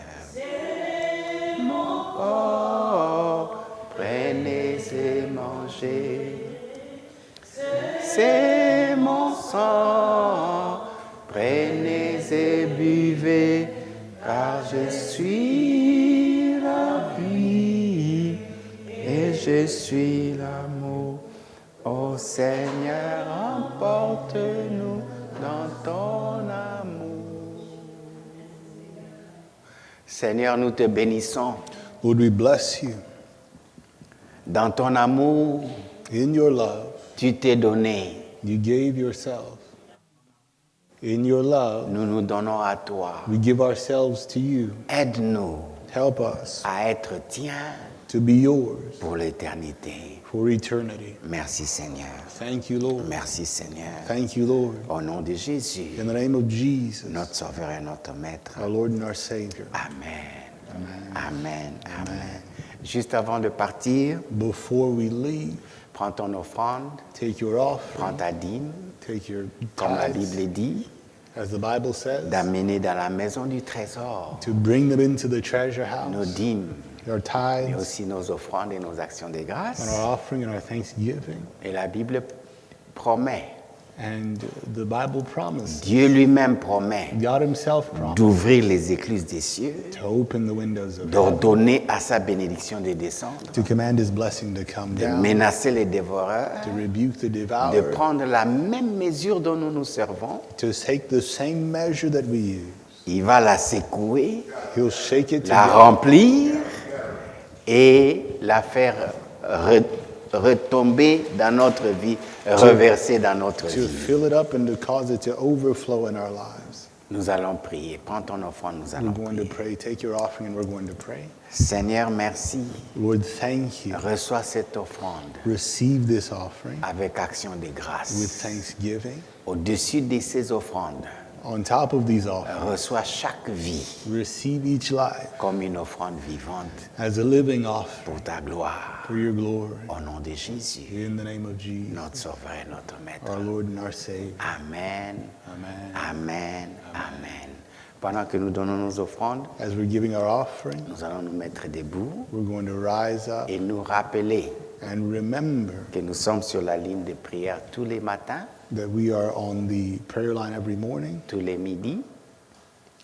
Mon corps, prenez et mangez. C'est mon sang, prenez et buvez, car je suis la vie et je suis l'amour. Ô Seigneur, emporte-nous dans ton amour. Seigneur, nous te bénissons. Lord, we bless you. Dans ton amour, In your love, tu t'es donné. you gave yourself. In your love, Nous nous donnons à toi. we give ourselves to you. Aide-nous Help us à être tiens to be yours pour l'éternité. for eternity. Merci Seigneur. Thank you, Lord. Merci Seigneur. Thank you, Lord. Au nom de Jésus, In the name of Jesus, notre Sauveur et notre Maître. our Lord and our Savior. Amen. Amen. Amen. Juste avant de partir, Before we leave, prends ton offrande, take your offering, prends ta dîme, take your comme la tithes, Bible dit, as the Bible says, d'amener dans la maison du trésor to bring them into the treasure nos house, dîmes, our mais tithes, aussi nos offrandes et nos actions de and grâce. our offering and our thanksgiving. Et la Bible promet, And the Bible promised, Dieu lui-même promet God himself promised, d'ouvrir les écluses des cieux, to open the windows of heaven, d'ordonner à sa bénédiction de descendre, to command his blessing to come de down, menacer les dévoreurs, to rebuke the de devourer, prendre la même mesure dont nous nous servons. to take the same measure that we use. Il va la secouer, He'll shake it la together remplir et la faire retomber dans notre vie, reverser dans notre to vie. fill it up and to cause it to overflow in our lives. Nous allons prier. Prends ton offrande, nous We're allons going to prier. pray. Take your offering and we're going to pray. Seigneur, merci. Lord, thank you. Reçois cette offrande Receive this offering avec action de with grâce. thanksgiving. Au-dessus de ces offrandes, On top of these offerings, reçois chaque vie receive each life comme une offrande vivante as a living offering pour ta gloire. for your glory. Au nom de Jésus, In the name of Jesus, notre Sauveur et notre Maître. our Lord and our Savior. Amen. Amen. Amen. Amen. Pendant que nous donnons nos offrandes, As we're giving our offering, nous allons nous mettre debout we're going to rise up et nous rappeler and remember que nous sommes sur la ligne de prière tous les matins, that we are on the prayer line every morning tous les midis,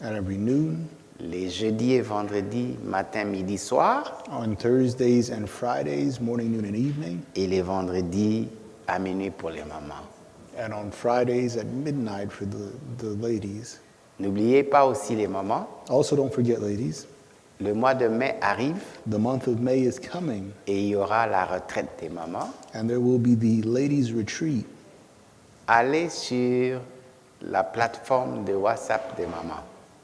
and every noon, les jeudis et vendredis, matin, midi, soir, on Thursdays and Fridays, morning, noon, and evening, et les vendredis à minuit pour les mamans. and on Fridays at midnight for the ladies. N'oubliez pas aussi les mamans, Also, don't forget, ladies, le mois de mai arrive the month of May is coming, et il y aura la retraite des mamans. and there will be the ladies' retreat. Allez sur la plateforme de WhatsApp des mamans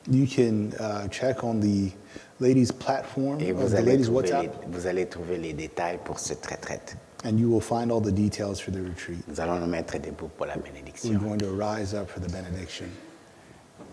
You can check on the ladies' platform et of vous the allez, ladies' trouver WhatsApp, vous allez trouver les détails pour cette retraite. and you will find all the details for the retreat. Nous allons nous mettre debout pour la We're bénédiction. going to rise up for the benediction.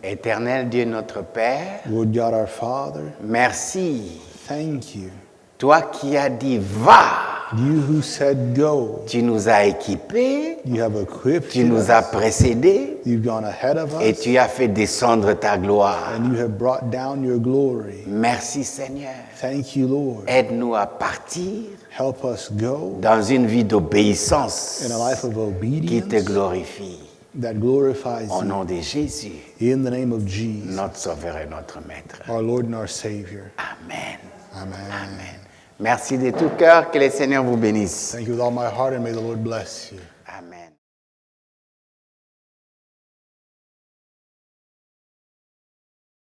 Éternel Dieu notre Père, Lord God, our Father, merci. thank you. Toi qui as dit va, You who said go, tu nous as équipés, you have equipped tu nous as us, précédés you've gone ahead of et us, tu as fait descendre ta gloire. and you have brought down your glory. Merci Seigneur. Thank you, Lord. Aide-nous à partir Help us go dans une vie d'obéissance in a life of qui te obedience glorifie. that glorifies Au you. nom de Jésus, In the name of Jesus, notre Sauveur et notre Maître. our Lord and our Savior. Amen. Amen. Amen. Merci de tout cœur. Que le Seigneur vous bénisse. Thank you with all my heart, and may the Lord bless you.